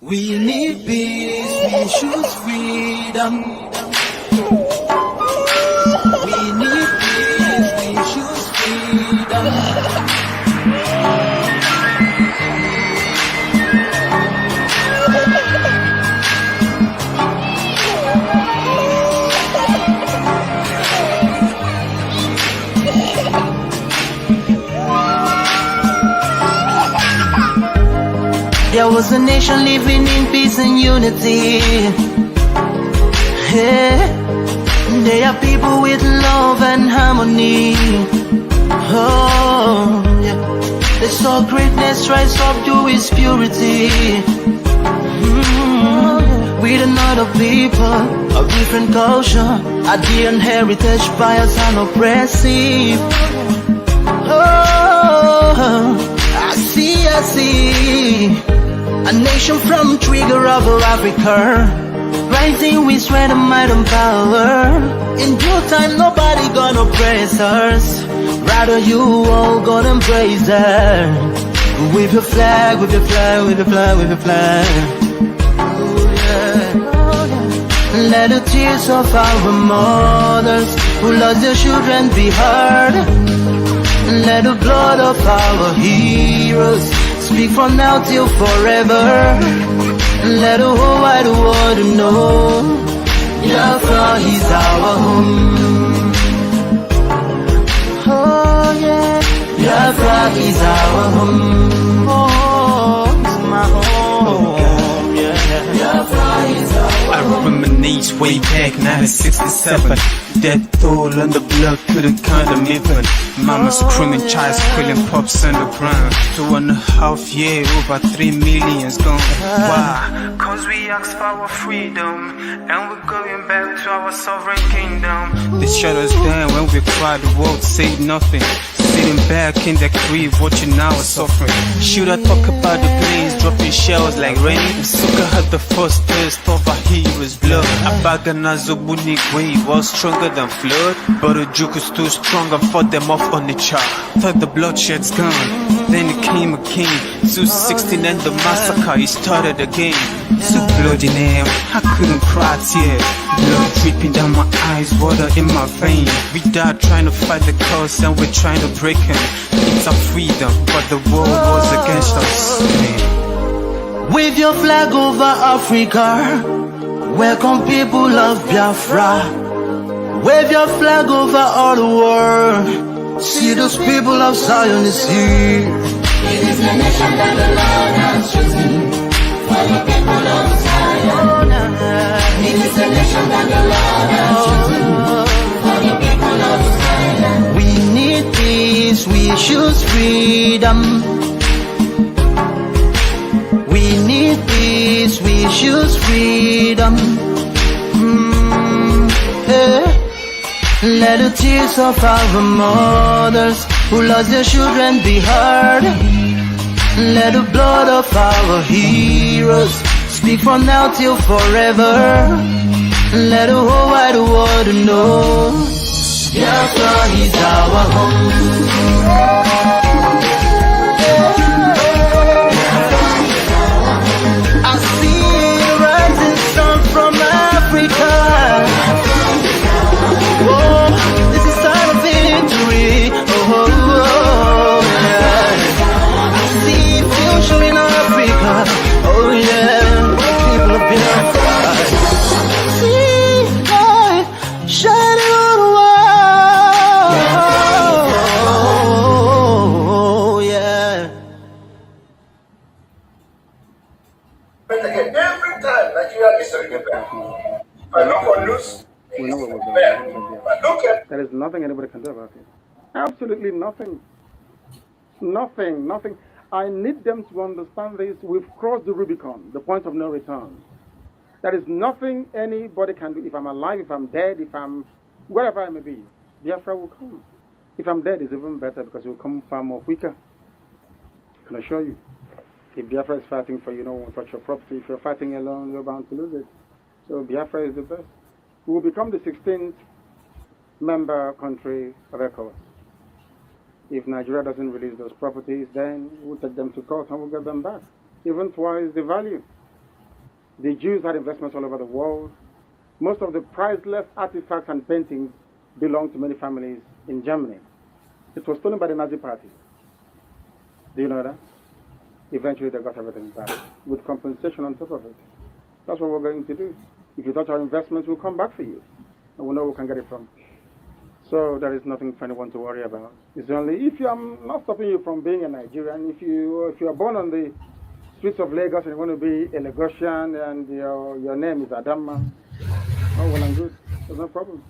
We need peace, we choose freedom. We need peace, we choose freedom. There was a nation living in peace and unity. Yeah. They are people with love and harmony. Oh, yeah. They saw greatness rise up to its purity. With another people of different culture, a different heritage, bias and oppressive. Oh, I see. A nation from trigger of Africa, rising with strength and might and power. In due time, nobody gonna oppress us. Rather, you all gonna embrace her. With your flag, with your flag, with your flag, with your flag. Oh, yeah. Let the tears of our mothers who lost their children be heard. Let the blood of our heroes speak from now till forever. Let the whole wide world know Biafra is our home. Oh yeah, Biafra is our home. Oh, it's my home. Yeah, Biafra is our home. I reminisce way back 1967. Death toll and the blood couldn't count them even. Mama screaming, child squealing, pops on the ground. 2.5 years, over 3 million's gone. Why? Cause we asked for our freedom, and we're going back to our sovereign kingdom. They shut us down when we cried, the world said nothing. Sitting back in the crib, watching our suffering. Should I talk about the planes dropping shells like rain? Suka had the first taste of a hero's blood. Abagana Zobuni wave was stronger than flood, but the juke is too strong and fought them off on the chart. Thought the bloodshed's gone, then it came again. 216 and the massacre, it started again. So bloody name, I couldn't cry tears. Blood dripping down my eyes, water in my veins. We died trying to fight the cause and we're trying to break him. It's our freedom, but the world was against us. Wave your flag over Africa. Welcome people of Biafra. Wave your flag over all the world. See those people of Zion is here. It is the nation that the Lord has chosen for the people of Zion. It is the nation that the Lord has chosen for the people of Zion. We need peace, we choose freedom. We need peace, we choose freedom. Let the tears of our mothers who lost their children be heard. Let the blood of our heroes speak from now till forever. Let the whole wide world know Biafra is our home. I see the rising sun from Africa. Oh, this is time of victory. Oh, yeah. I see future in Africa. Oh, yeah. People of Biafra. See light shining on the world. Oh, yeah. But again, every time Nigeria is a rebel, I know for lose. We know what we're doing. There is nothing anybody can do about it. Absolutely nothing. Nothing. I need them to understand this. We've crossed the Rubicon, the point of no return. There is nothing anybody can do. If I'm alive, if I'm dead, if I'm wherever I may be, Biafra will come. If I'm dead, it's even better because it will come far more quicker. I can assure you. If Biafra is fighting for you, no one will touch your property. If you're fighting alone, you're bound to lose it. So Biafra is the best. We will become the 16th member country of ECOWAS. If Nigeria doesn't release those properties, then we'll take them to court and we'll get them back. Even twice the value. The Jews had investments all over the world. Most of the priceless artifacts and paintings belong to many families in Germany. It was stolen by the Nazi Party. Do you know that? Eventually they got everything back with compensation on top of it. That's what we're going to do. If you touch our investments, we'll come back for you. And we'll know where we can get it from. So there is nothing for anyone to worry about. It's only if I'm not stopping you from being a Nigerian, if you are born on the streets of Lagos and you want to be a Lagosian and your name is Adama, oh well and good. There's no problem.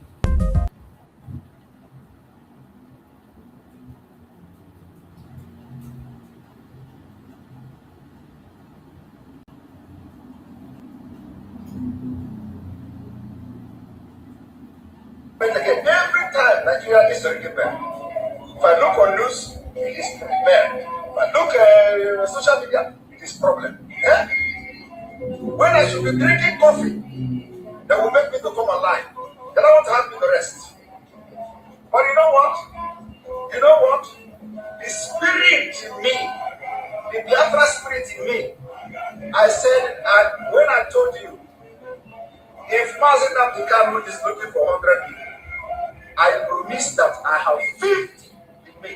But again, every time Nigeria is rebel, if I look on news, it is rebel. If I look at social media, it is problem. Yeah? When I should be drinking coffee, that will make me to come alive. They don't want to have me the rest. But you know what? You know what? The spirit in me, the Biafra spirit in me, I said, when I told you, if Nnamdi Kanu is looking for 100 people, I promise that I have 50 in me.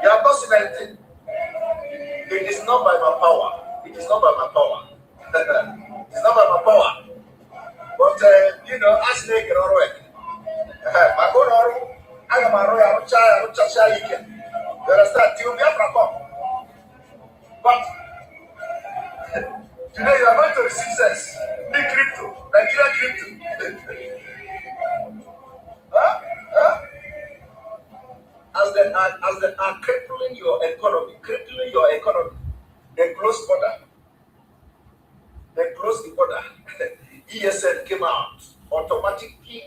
You have not seen anything. It is not by my power. It is not by my power. It's not by my power. But, you know, as they get all right. My own oru, I am a royal child, you understand? Till Biafra come. But today you are going to receive sense. Big crypto, Nigeria crypto. As they are crippling your economy, they close border. They close the border. ESN came out automatically,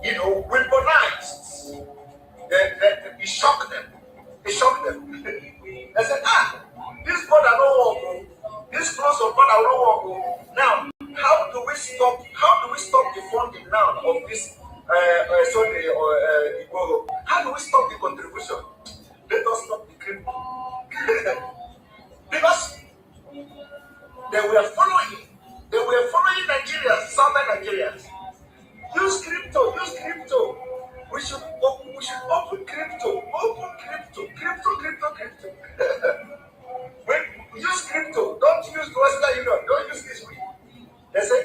you know, weaponized. It shocked them. It shocked them. They said, this border no work. This close of border no work. Now, how do we stop the funding now of this Sunday or Igbo? How do we stop the contribution? Let us stop the crypto. Because they were following Nigerians, southern Nigerians. Use crypto. We should open crypto. Use crypto. Don't use the Western Union. Don't use this way. They say,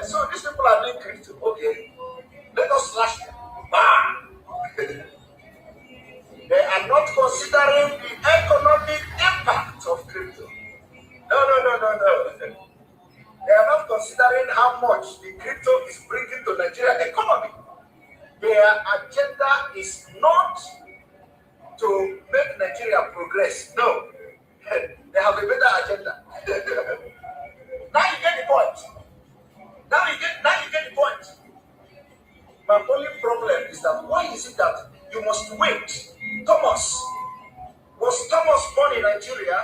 so these people are doing crypto. Okay. Let us slash them. Bam! They are not considering the economic impact of crypto. No. They are not considering how much the crypto is bringing to Nigerian economy. Their agenda is not to make Nigeria progress. No. They have a better agenda. Now you get the point. Now you get the point. My only problem is that why is it that you must wait? Was Thomas born in Nigeria?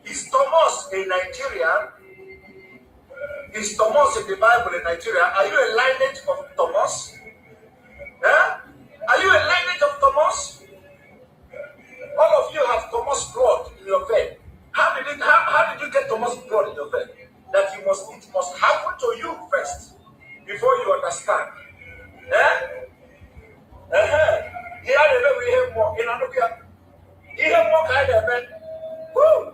Is Thomas a Nigerian? Is Thomas in the Bible in Nigeria? Are you a lineage of Thomas? Are you a lineage of Thomas? All of you have Thomas blood in your vein. How did you get Thomas blood in your vein? That it must happen to you first before you understand. Here we have more. In Anukia, he have more kind of man. Woo!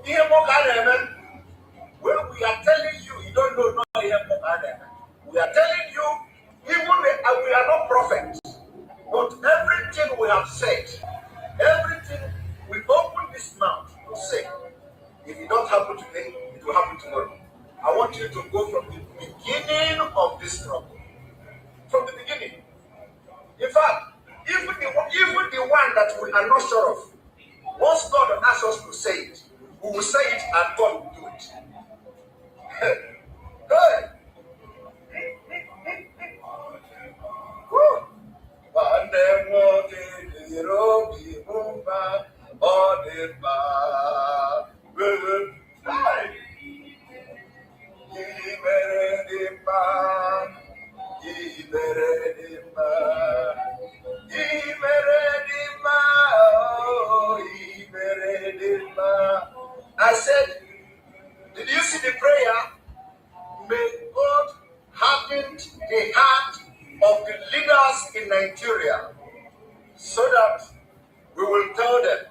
He have more kind of man. When we are telling you, you don't know, no, he have more kind of man. We are telling you, even we are not prophets, but everything we have said, everything we open this mouth to say, if it don't happen today, it will happen tomorrow. I want you to go from the beginning of this struggle. From the beginning. In fact, even the one that we are not sure of, once God asks us to say it, we will say it and God will do it. Hey! I said, did you see the prayer? May God harden the heart of the leaders in Nigeria so that we will tell them,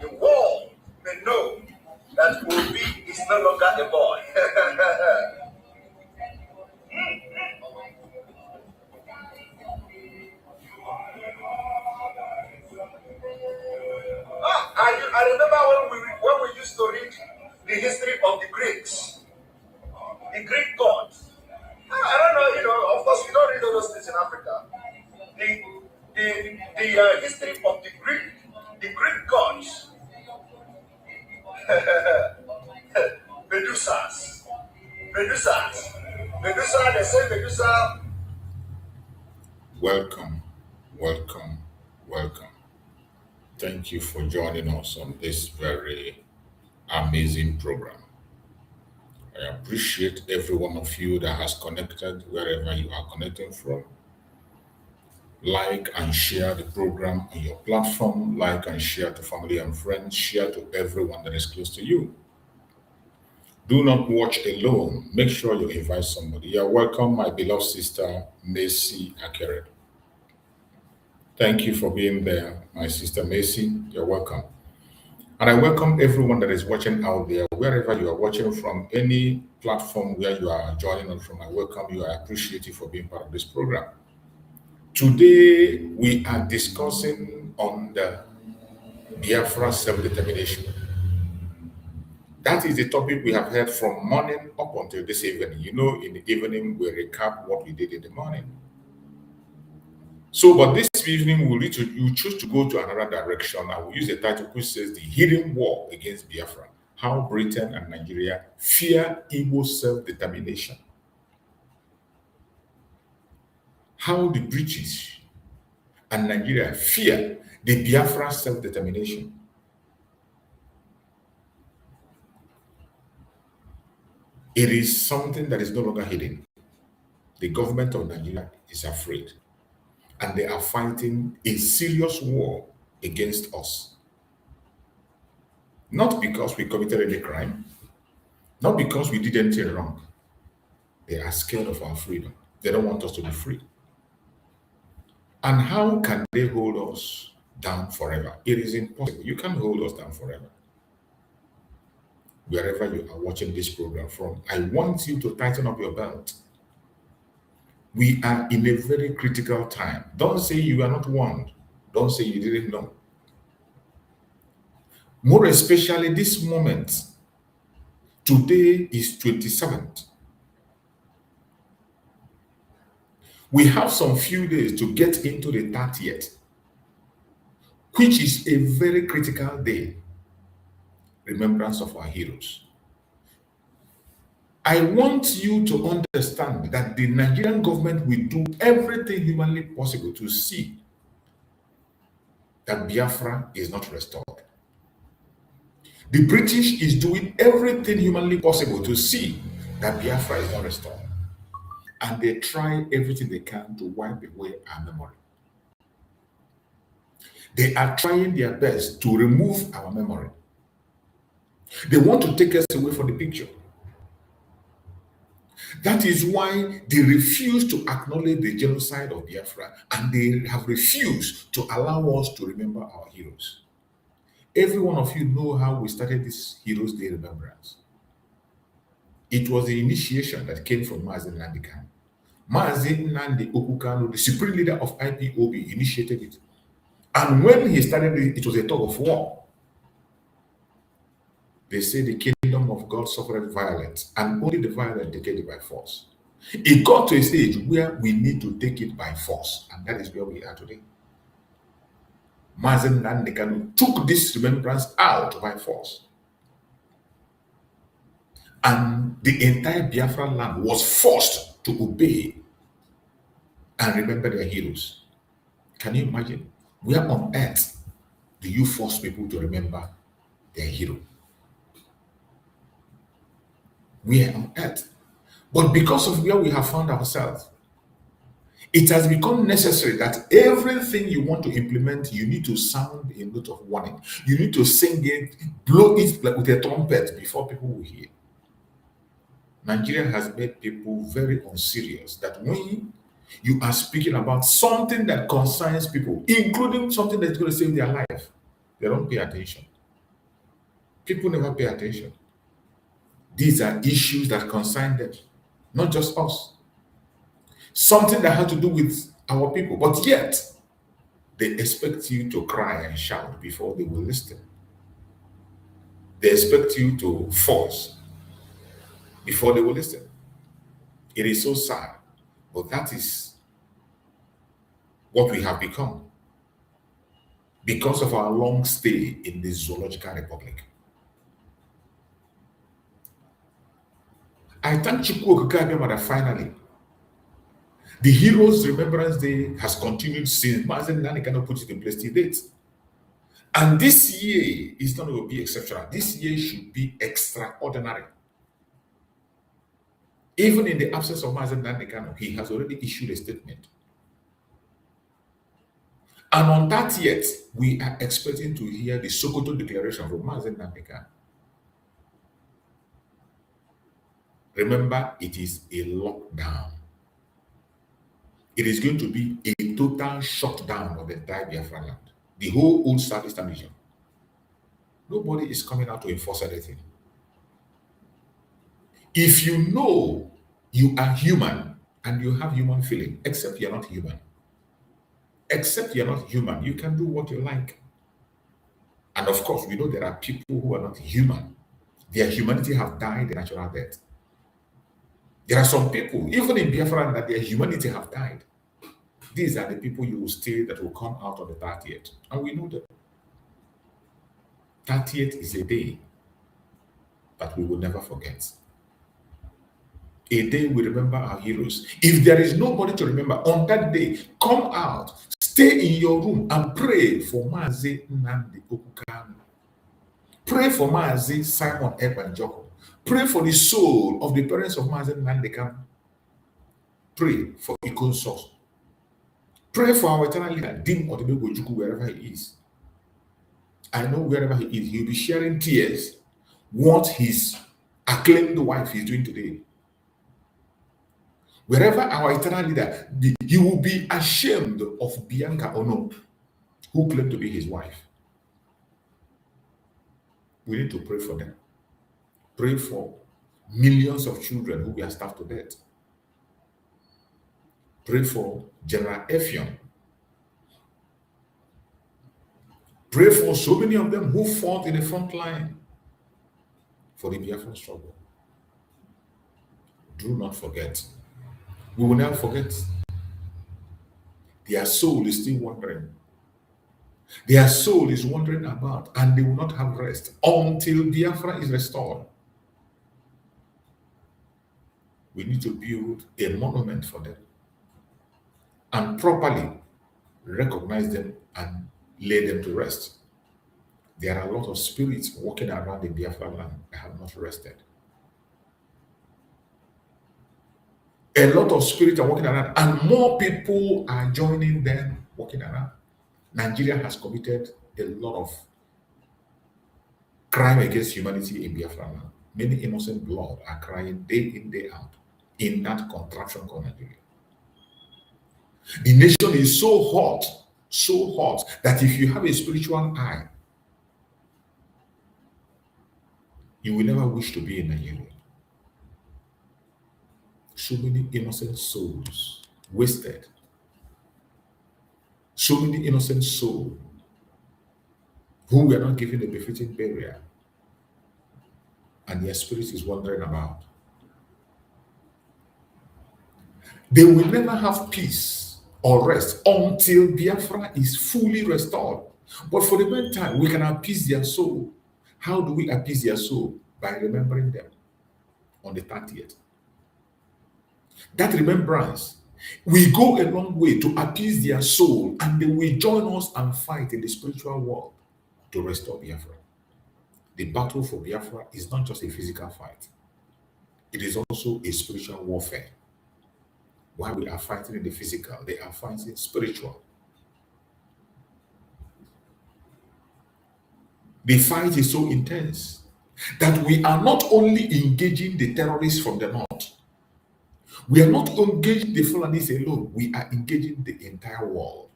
the world may know that Obi is no longer a boy. I remember when we used to read the history of the Greeks, the Greek gods. I don't know, of course, we don't read all those things in Africa. The history of the Greek gods, Medusas, Medusa. They say Medusa. Welcome, welcome, welcome. Thank you for joining us on this very amazing program. I appreciate every one of you that has connected wherever you are connecting from. Like and share the program on your platform. Like and share to family and friends. Share to everyone that is close to you. Do not watch alone. Make sure you invite somebody. You are welcome, my beloved sister, Macy Akere. Thank you for being there, my sister Macy. You're welcome. And I welcome everyone that is watching out there, wherever you are watching from, any platform where you are joining us from. I welcome you. I appreciate you for being part of this program. Today, we are discussing on the Biafra self-determination. That is the topic we have heard from morning up until this evening. In the evening, we recap what we did in the morning. So, but this evening, you choose to go to another direction. I will use a title which says The Hidden War Against Biafra, How Britain and Nigeria Fear Igbo Self-Determination. How the British and Nigeria fear the Biafra self-determination. It is something that is no longer hidden. The government of Nigeria is afraid, and they are fighting a serious war against us. Not because we committed any crime, not because we did anything wrong. They are scared of our freedom. They don't want us to be free. And how can they hold us down forever? It is impossible. You can't hold us down forever. Wherever you are watching this program from, I want you to tighten up your belt. We are in a very critical time. Don't say you are not warned. Don't say you didn't know. More especially this moment. Today is 27th. We have some few days to get into the 30th, which is a very critical day. Remembrance of our heroes. I want you to understand that the Nigerian government will do everything humanly possible to see that Biafra is not restored. The British is doing everything humanly possible to see that Biafra is not restored. And they try everything they can to wipe away our memory. They are trying their best to remove our memory. They want to take us away from the picture. That is why they refuse to acknowledge the genocide of Biafra, and they have refused to allow us to remember our heroes. Every one of you know how we started this Heroes Day remembrance. It was the initiation that came from Nnamdi Kanu. Nnamdi Kanu, the supreme leader of IPOB, initiated it. And when he started it was a tug of war. They say the kingdom of God suffered violence, and only the violent take it by force. It got to a stage where we need to take it by force, and that is where we are today. Nnamdi Kanu took this remembrance out by force. And the entire Biafra land was forced to obey and remember their heroes. Can you imagine? Where on earth do you force people to remember their hero? Where on earth? But because of where we have found ourselves, It has become necessary that everything you want to implement, you need to sound a note of warning. You need to sing it, blow it like with a trumpet before people will hear. Nigeria has made people very unserious that when you are speaking about something that concerns people, including something that's going to save their life, they don't pay attention. People never pay attention. These are issues that concern them, not just us. Something that has to do with our people, but yet they expect you to cry and shout before they will listen. They expect you to force before they will listen. It is so sad, but that is what we have become because of our long stay in this zoological republic. I thank Chukwu Okike that finally the Heroes Remembrance Day has continued since Mazen Nani cannot put it in place till date. And this year is not going to be exceptional. This year should be extraordinary. Even in the absence of Mazen Nani Kanu, he has already issued a statement. And on that yet, we are expecting to hear the Sokoto declaration from Mazen Nani Kanu. Remember, it is a lockdown. It is going to be a total shutdown of the entire Biafra land. The whole old Southeastern region. Nobody is coming out to enforce anything. If you know you are human and you have human feeling, except you're not human. Except you're not human, you can do what you like. And of course, we know there are people who are not human. Their humanity have died a natural death. There are some people, even in Biafra, that their humanity have died. These are the people you will stay that will come out on the 30th. And we know that 30th is a day that we will never forget. A day we remember our heroes. If there is nobody to remember on that day, come out, stay in your room and pray for Mazi Nnamdi Kanu. Pray for Mazi Simon Ekpa Njoko. Pray for the soul of the parents of Mazi Nnamdi Kanu. Pray for Ikon Sos. Pray for our eternal leader, Dim Odebego Juku, wherever he is. I know wherever he is, he'll be sharing tears what his acclaimed wife is doing today. Wherever our eternal leader, he will be ashamed of Bianca Ono, who claimed to be his wife. We need to pray for them. Pray for millions of children who were starved to death. Pray for General Effion. Pray for so many of them who fought in the front line for the Biafran struggle. Do not forget. We will never forget. Their soul is still wandering. Their soul is wandering about, and they will not have rest until Biafra is restored. We need to build a monument for them and properly recognize them and lay them to rest. There are a lot of spirits walking around the Biafra land that have not rested. A lot of spirits are walking around, and more people are joining them walking around. Nigeria has committed a lot of crime against humanity in Biafra land. Many innocent blood are crying day in, day out in that contraption called Nigeria. The nation is so hot, that if you have a spiritual eye, you will never wish to be in Nigeria. So many innocent souls wasted. So many innocent souls who were not given a befitting burial, and their spirit is wandering about. They will never have peace or rest until Biafra is fully restored. But for the meantime, we can appease their soul. How do we appease their soul? By remembering them on the 30th. That remembrance will go a long way to appease their soul, and they will join us and fight in the spiritual world to restore Biafra. The battle for Biafra is not just a physical fight. It is also a spiritual warfare. While we are fighting in the physical, they are fighting spiritual. The fight is so intense that we are not only engaging the terrorists from the north, we are not engaging the Fulanis alone, we are engaging the entire world,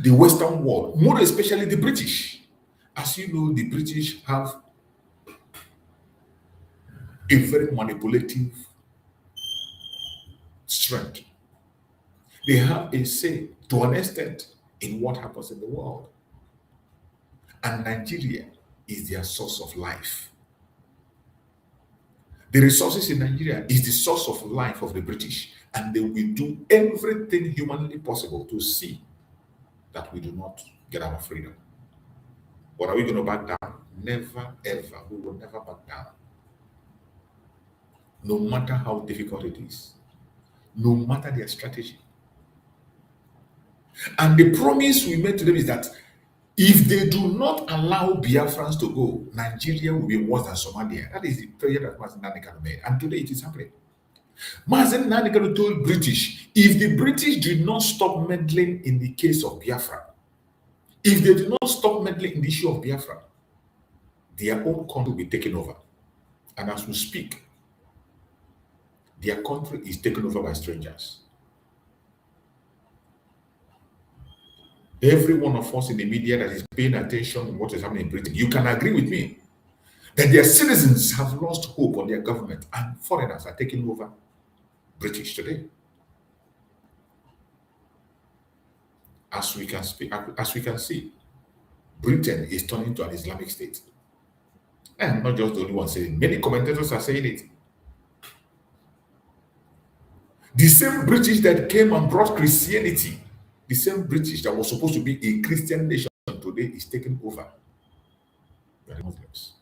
the Western world, more especially the British. As you know, the British have a very manipulative strength. They have a say to an extent in what happens in the world. And Nigeria is their source of life. The resources in Nigeria is the source of life of the British, and they will do everything humanly possible to see that we do not get our freedom. But are we going to back down? Never, ever. We will never back down. No matter how difficult it is, no matter their strategy. And the promise we made to them is that if they do not allow Biafrans to go, Nigeria will be worse than Somalia. That is the prayer that Mazen Nnamdi made. And today it is happening. Mazen Nnamdi told British, if the British do not stop meddling in the case of Biafra, if they do not stop meddling in the issue of Biafra, their own country will be taken over. And as we speak, their country is taken over by strangers. Every one of us in the media that is paying attention to what is happening in Britain, you can agree with me that their citizens have lost hope on their government and foreigners are taking over British today. As we can see, Britain is turning to an Islamic state. And not just the only one saying it. Many commentators are saying it. The same British that came and brought Christianity, the same British that was supposed to be a Christian nation today is taking over by the Muslims.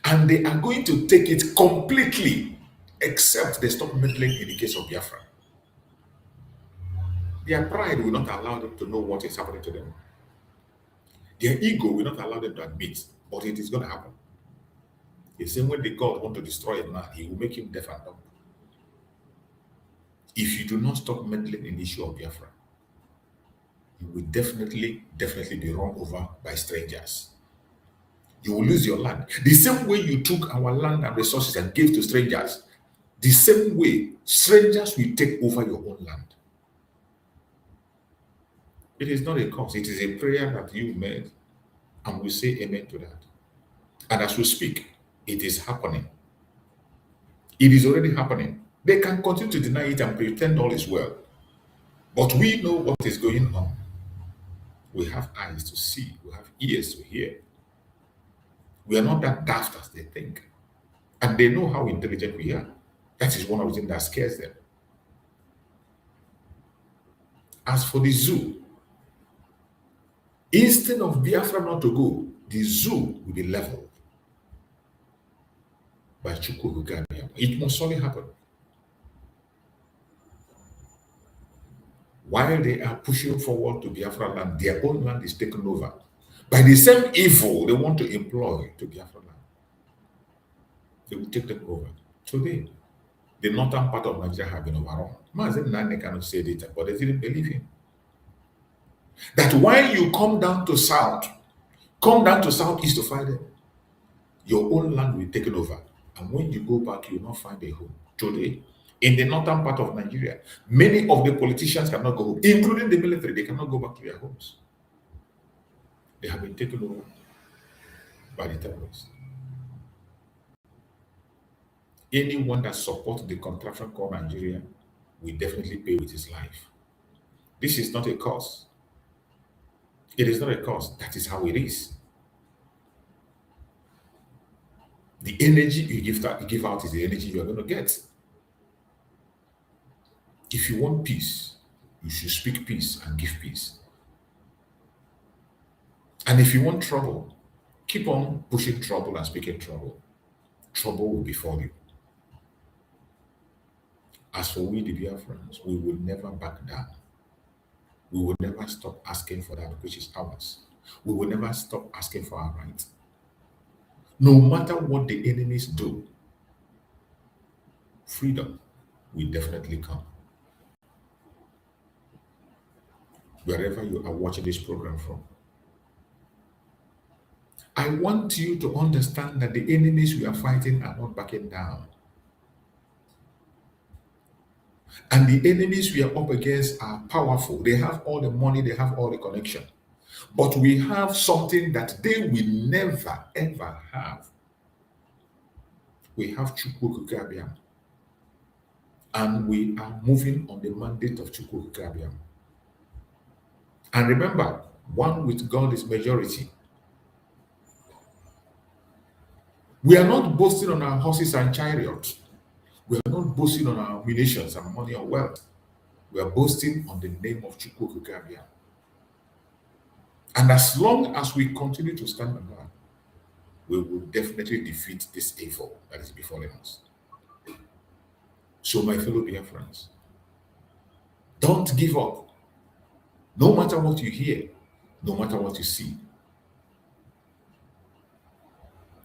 And they are going to take it completely, except they stop meddling in the case of Biafra. Their pride will not allow them to know what is happening to them. Their ego will not allow them to admit, but it is going to happen. The same way the God wants to destroy a man, he will make him deaf and dumb. If you do not stop meddling in the issue of Biafra, you will definitely be run over by strangers. You will lose your land. The same way you took our land and resources and gave to strangers, the same way strangers will take over your own land. It is not a cause, it is a prayer that you made, and we say amen to that. And as we speak, it is happening. It is already happening. They can continue to deny it and pretend all is well. But we know what is going on. We have eyes to see, we have ears to hear. We are not that daft as they think. And they know how intelligent we are. That is one of the things that scares them. As for the zoo, instead of Biafra not to go, the zoo will be leveled by Chukwuka. It must only happen. While they are pushing forward to Biafra land, their own land is taken over by the same evil they want to employ to Biafra land. They will take them over. Today, the northern part of Nigeria have been overrun. Mazen Nnamdi cannot say it, but they didn't believe him. That while you come down to southeast to fight them, your own land will be taken over. And when you go back, you will not find a home. Today, in the northern part of Nigeria, many of the politicians cannot go home, including the military. They cannot go back to their homes. They have been taken over by the terrorists. Anyone that supports the contraction called Nigeria will definitely pay with his life. This is not a cause. It is not a cause. That is how it is. The energy you give out is the energy you are going to get. If you want peace, you should speak peace and give peace. And if you want trouble, keep on pushing trouble and speaking trouble. Trouble will befall you. As for we, the Biafrans, we will never back down. We will never stop asking for that which is ours. We will never stop asking for our rights. No matter what the enemies do, freedom will definitely come. Wherever you are watching this program from, I want you to understand that the enemies we are fighting are not backing down. And the enemies we are up against are powerful. They have all the money, they have all the connection. But we have something that they will never, ever have. We have Chukwukabiam. And we are moving on the mandate of Chukwukabiam. And remember, one with God is majority. We are not boasting on our horses and chariots. We are not boasting on our munitions and money or wealth. We are boasting on the name of Chukwukabiam. And as long as we continue to stand on that, we will definitely defeat this evil that is befalling us. So, my fellow Biafrans, don't give up. No matter what you hear, no matter what you see.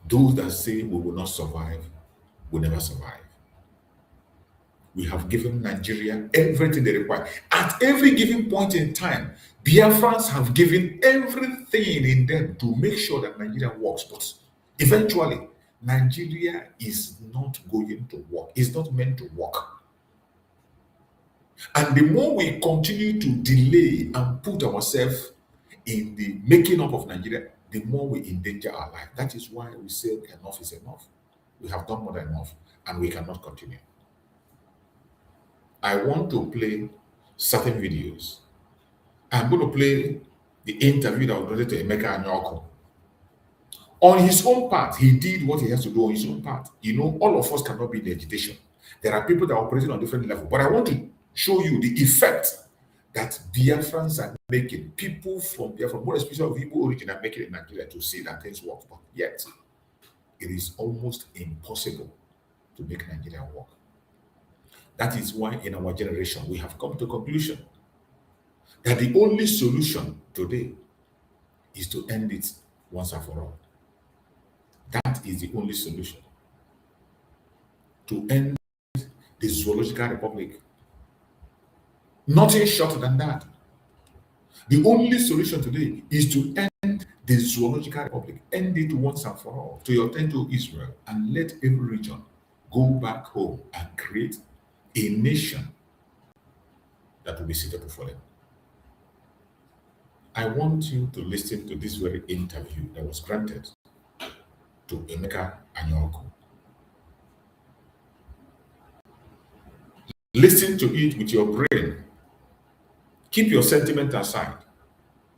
Those that say we will not survive will never survive. We have given Nigeria everything they require. At every given point in time, Biafrans have given everything in them to make sure that Nigeria works. But eventually, Nigeria is not going to work. It's not meant to work. And the more we continue to delay and put ourselves in the making up of Nigeria, the more we endanger our life. That is why we say enough is enough. We have done more than enough, and we cannot continue. I want to play certain videos. I'm going to play the interview that was related to Emeka Anyoko. On his own part, he did what he has to do on his own part. You know, all of us cannot be in agitation. There are people that are operating on different levels. But I want to show you the effect that Biafrans are making. People from Biafra, more especially of Igbo origin, are making in Nigeria to see that things work. But yet, it is almost impossible to make Nigeria work. That is why in our generation, we have come to a conclusion that the only solution today is to end it once and for all. That is the only solution. To end the Zoological Republic. Nothing shorter than that. The only solution today is to end the Zoological Republic. End it once and for all. To attend to Israel and let every region go back home and create a nation that will be suitable for them. I want you to listen to this very interview that was granted to Emeka Anyoko. Listen to it with your brain. Keep your sentiment aside.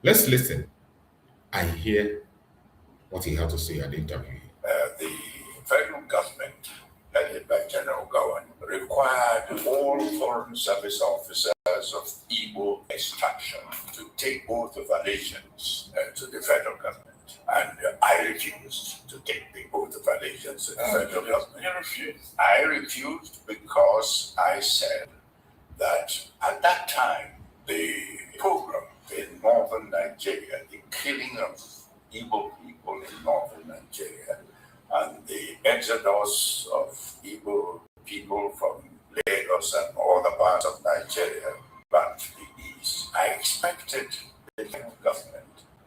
Let's listen and hear what he had to say at the interview. The federal government, headed by General Gowan, required all foreign service officers of Igbo extraction to take oath of allegiance to the federal government. And I refused to take the oath of allegiance to the federal government. You refused? I refused because I said that at that time, the program in northern Nigeria, the killing of Igbo people in northern Nigeria, and the exodus of Igbo people from Lagos and other parts of Nigeria back to the east, I expected the federal government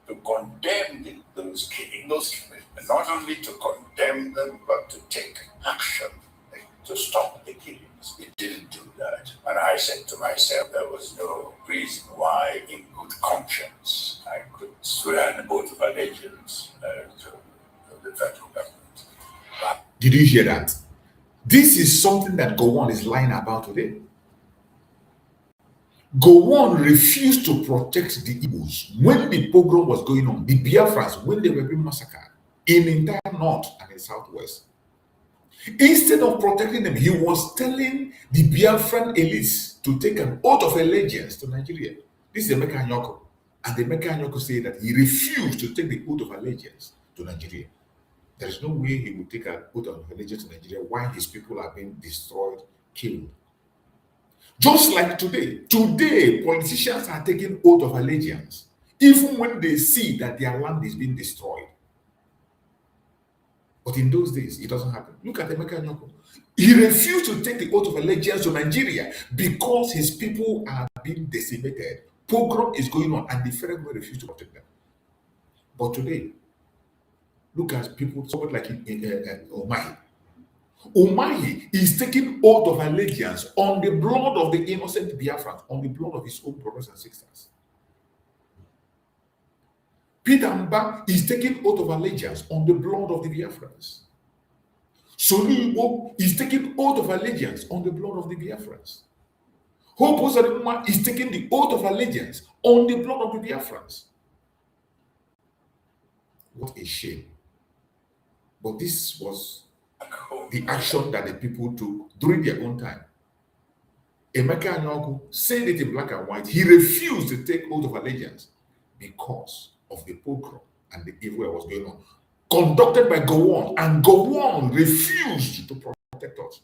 to condemn those killings, and not only to condemn them, but to take action to stop the killings. It didn't do that. And I said to myself, there was no reason why, in good conscience, I could swear an oath of allegiance to the federal government. But did you hear that? This is something that Gowon is lying about today. Gowon refused to protect the Igbos when the pogrom was going on, the Biafrans, when they were being massacred in entire north and in southwest. Instead of protecting them, he was telling the Biafran elites to take an oath of allegiance to Nigeria. This is Emeka Anyoko. And Emeka Anyoko said that he refused to take the oath of allegiance to Nigeria. There is no way he would take an oath of allegiance to Nigeria while his people are being destroyed, killed. Just like today, politicians are taking oath of allegiance, even when they see that their land is being destroyed. But in those days, it doesn't happen. Look at Emeka Anyoko. He refused to take the oath of allegiance to Nigeria because his people are being decimated. Pogrom is going on, and the federal government refused to protect them. But today, look at people, somebody like Omahi. Omahi is taking oath of allegiance on the blood of the innocent Biafrans, on the blood of his own brothers and sisters. Peter Mba is taking oath of allegiance on the blood of the Biafrans. Sonu Igbo is taking oath of allegiance on the blood of the Biafrans. Hope Osaduma is taking the oath of allegiance on the blood of the Biafrans. What a shame. But this was the action that the people took during their own time. Emeka Anyaoku said it in black and white. He refused to take oath of allegiance because of the pogrom and the evil that was going on, conducted by Gowon, and Gowon refused to protect us.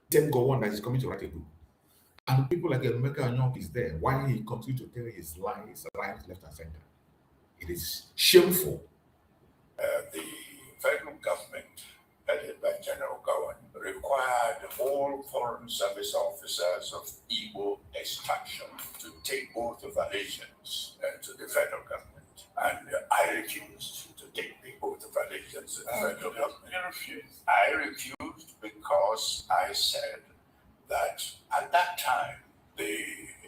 Then Gowon that is coming to write a book. And people like Emeka Anyaoku is there. Why he continues to tell his lies, right, left, and center? It is shameful. The federal government, headed by General Gowan, required all foreign service officers of Igbo extraction to take oath of allegiance to the federal government. And I refused to take the oath of allegiance to the federal government. I refused because I said that at that time, the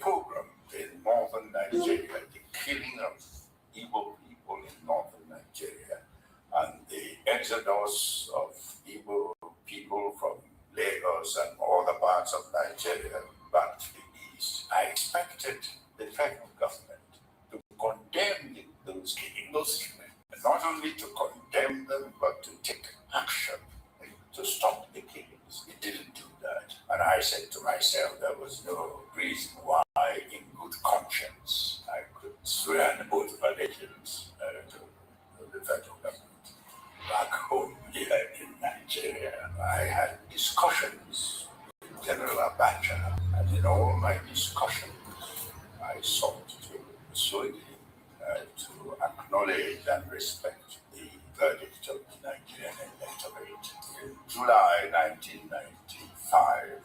pogrom in northern Nigeria, the killing of Igbo people in northern Nigeria, and the exodus of Igbo people from Lagos and other parts of Nigeria back to the east, I expected the federal government to condemn those killings, and not only to condemn them, but to take action to stop the killings. It didn't do that. And I said to myself, there was no reason why, in good conscience, I could swear an oath of allegiance to the federal government. Back home here in Nigeria, I had discussions with General Abacha, and in all my discussions, I sought to persuade him to acknowledge and respect the verdict of the Nigerian electorate. In July 1995,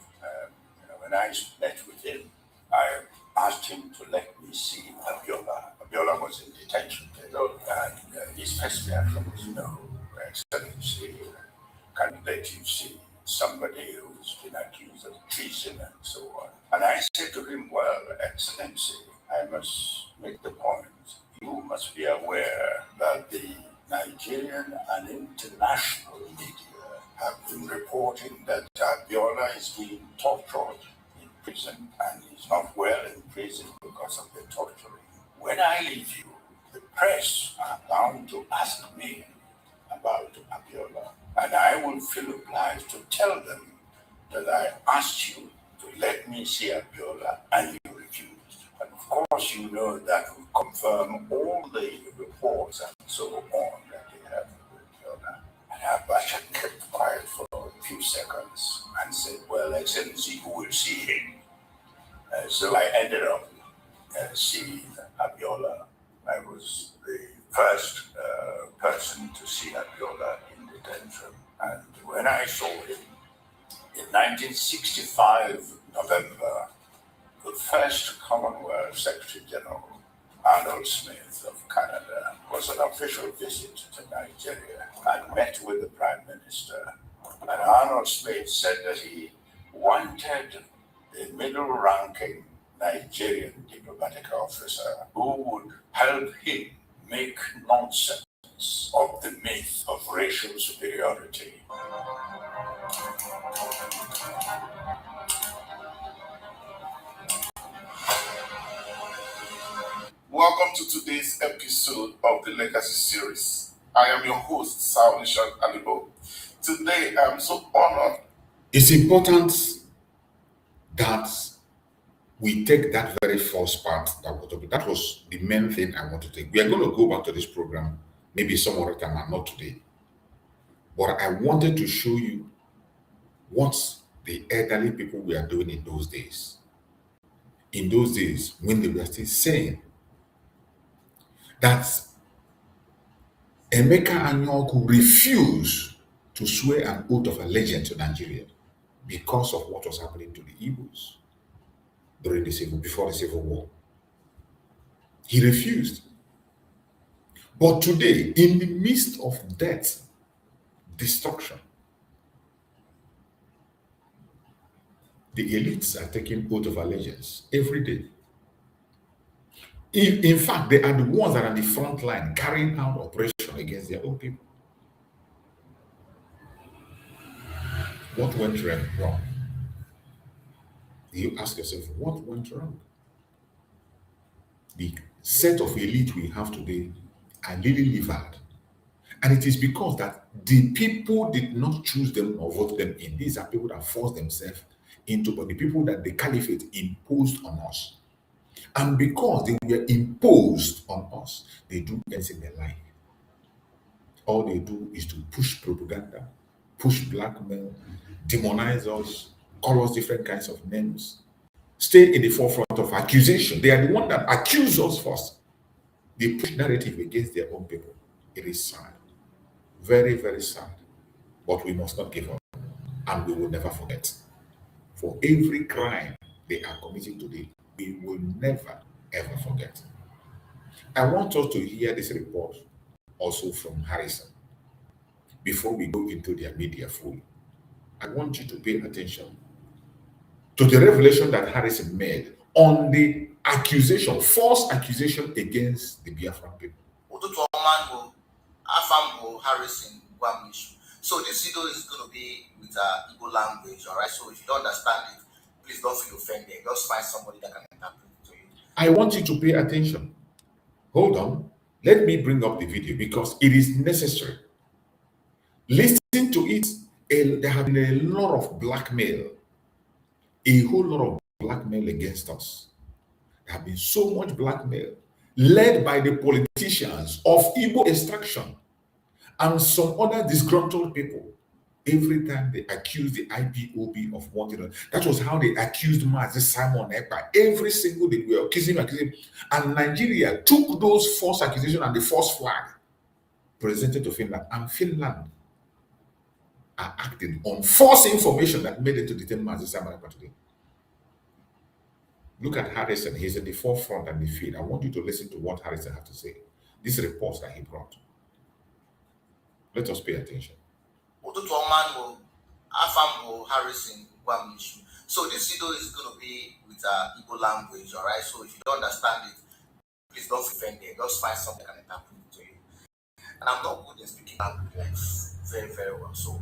when I met with him, I asked him to let me see Abiola. Abiola was in detention, and his first reaction was no. Excellency, can let you see somebody who's been accused of treason and so on. And I said to him, well, Excellency, I must make the point. You must be aware that the Nigerian and international media have been reporting that Abiola is being tortured in prison, and he's not well in prison because of the torturing. When I leave you, the press are bound to ask me about Abiola, and I will feel obliged to tell them that I asked you to let me see Abiola and you refused. And of course, you know that will confirm all the reports and so on that they have with Abiola. And Abacha kept quiet for a few seconds and said, well, Excellency, you will see him. So I ended up seeing Abiola. I was the first person to see Abiola in detention. And when I saw him in 1965, November, the first Commonwealth Secretary General, Arnold Smith of Canada, was an official visit to Nigeria and met with the Prime Minister. And Arnold Smith said that he wanted a middle-ranking Nigerian diplomatic officer who would help him make nonsense of the myth of racial superiority. Welcome to today's episode of the Legacy Series. I am your host, Saulishan Alibo. Today, I'm so honored. It's important that we take that very first part that was the main thing I want to take. We are going to go back to this program maybe some other time and not today. But I wanted to show you what the elderly people were doing in those days. In those days, when they were still saying that Emeka Anyaoku refused to swear an oath of allegiance to Nigeria because of what was happening to the Igbos before the Civil War. He refused. But today, in the midst of death, destruction, the elites are taking oath of allegiance every day. In fact, they are the ones that are on the front line carrying out operation against their own people. What went wrong? You ask yourself, what went wrong? The set of elite we have today are really livered. And it is because that the people did not choose them or vote them in. These are people that forced themselves into, but the people that the caliphate imposed on us. And because they were imposed on us, they do anything they like. All they do is to push propaganda, push blackmail, demonize us, call us different kinds of names, stay in the forefront of accusation. They are the one that accuse us first. They push narrative against their own people. It is sad. Very, very sad. But we must not give up. And we will never forget. For every crime they are committing today, we will never, ever forget. I want us to hear this report also from Harrison before we go into their media fully. I want you to pay attention to the revelation that Harrison made on the accusation, false accusation against the Biafran people. Harrison. So this video is going to be with Igbo language, all right? So if you don't understand it, please don't feel offended. Just find somebody that can interpret it to you. I want you to pay attention. Hold on. Let me bring up the video because it is necessary. Listen to it. There have been a lot of blackmail, a whole lot of blackmail against us. There have been so much blackmail led by the politicians of Igbo extraction and some other disgruntled people. Every time they accuse the IPOB of wanting, that was how they accused Mazi Simon Ekpa. Every single day we were accusing, and Nigeria took those false accusations and the false flag presented to Finland, and Finland are acting on false information that made it to detain Mazi Simon Ekpa today. Look at Harrison. He's in the forefront and the feed. I want you to listen to what Harrison has to say. This report that he brought. Let us pay attention. Harrison. So this video is going to be with Igbo language, all right? So if you don't understand it, please don't feel offended. Just find something that can interpret it to you. And I'm not good in speaking language like very, very well. So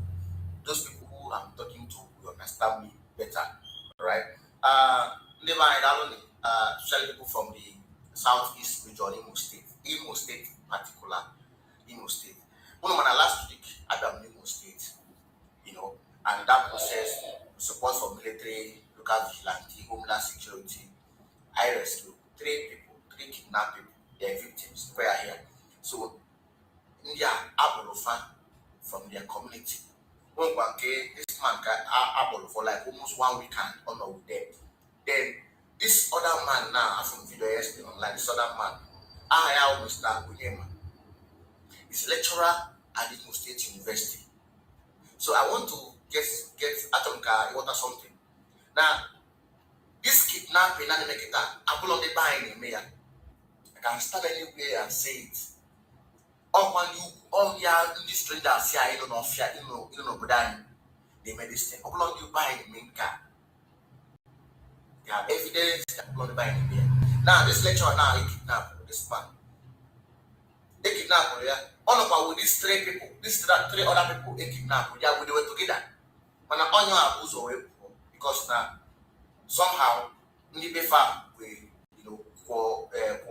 those people who I'm talking to will understand me better, all right? Especially people from the southeast region, Imo State in particular, Imo State. One of my last week, Adam Imo State, and that process, support for military, local vigilante, homeland security. I rescued 3 kidnapped people, their victims, who are here. So, India, Abolofa from their community. This man got for like almost 1 weekend on with them. Then, this other man now, from video yesterday online, this other man, I Mr. Gunyema, is lecturer at the Imo State University. So I want to get Atomka water something. Now, this kidnapping and the Nekita, I pull on the buying in me. I can start anywhere and say it. All the strangers here, you don't know, but they made this thing. All of you buying in me car. They have evidence that people are buying in there. Now, this lecturer now, he kidnapped this man. They kidnapped him. All of with these 3 people, these 3 other people, they kidnapped. They were together. But now, on your abuse away because now somehow, in the farm, we for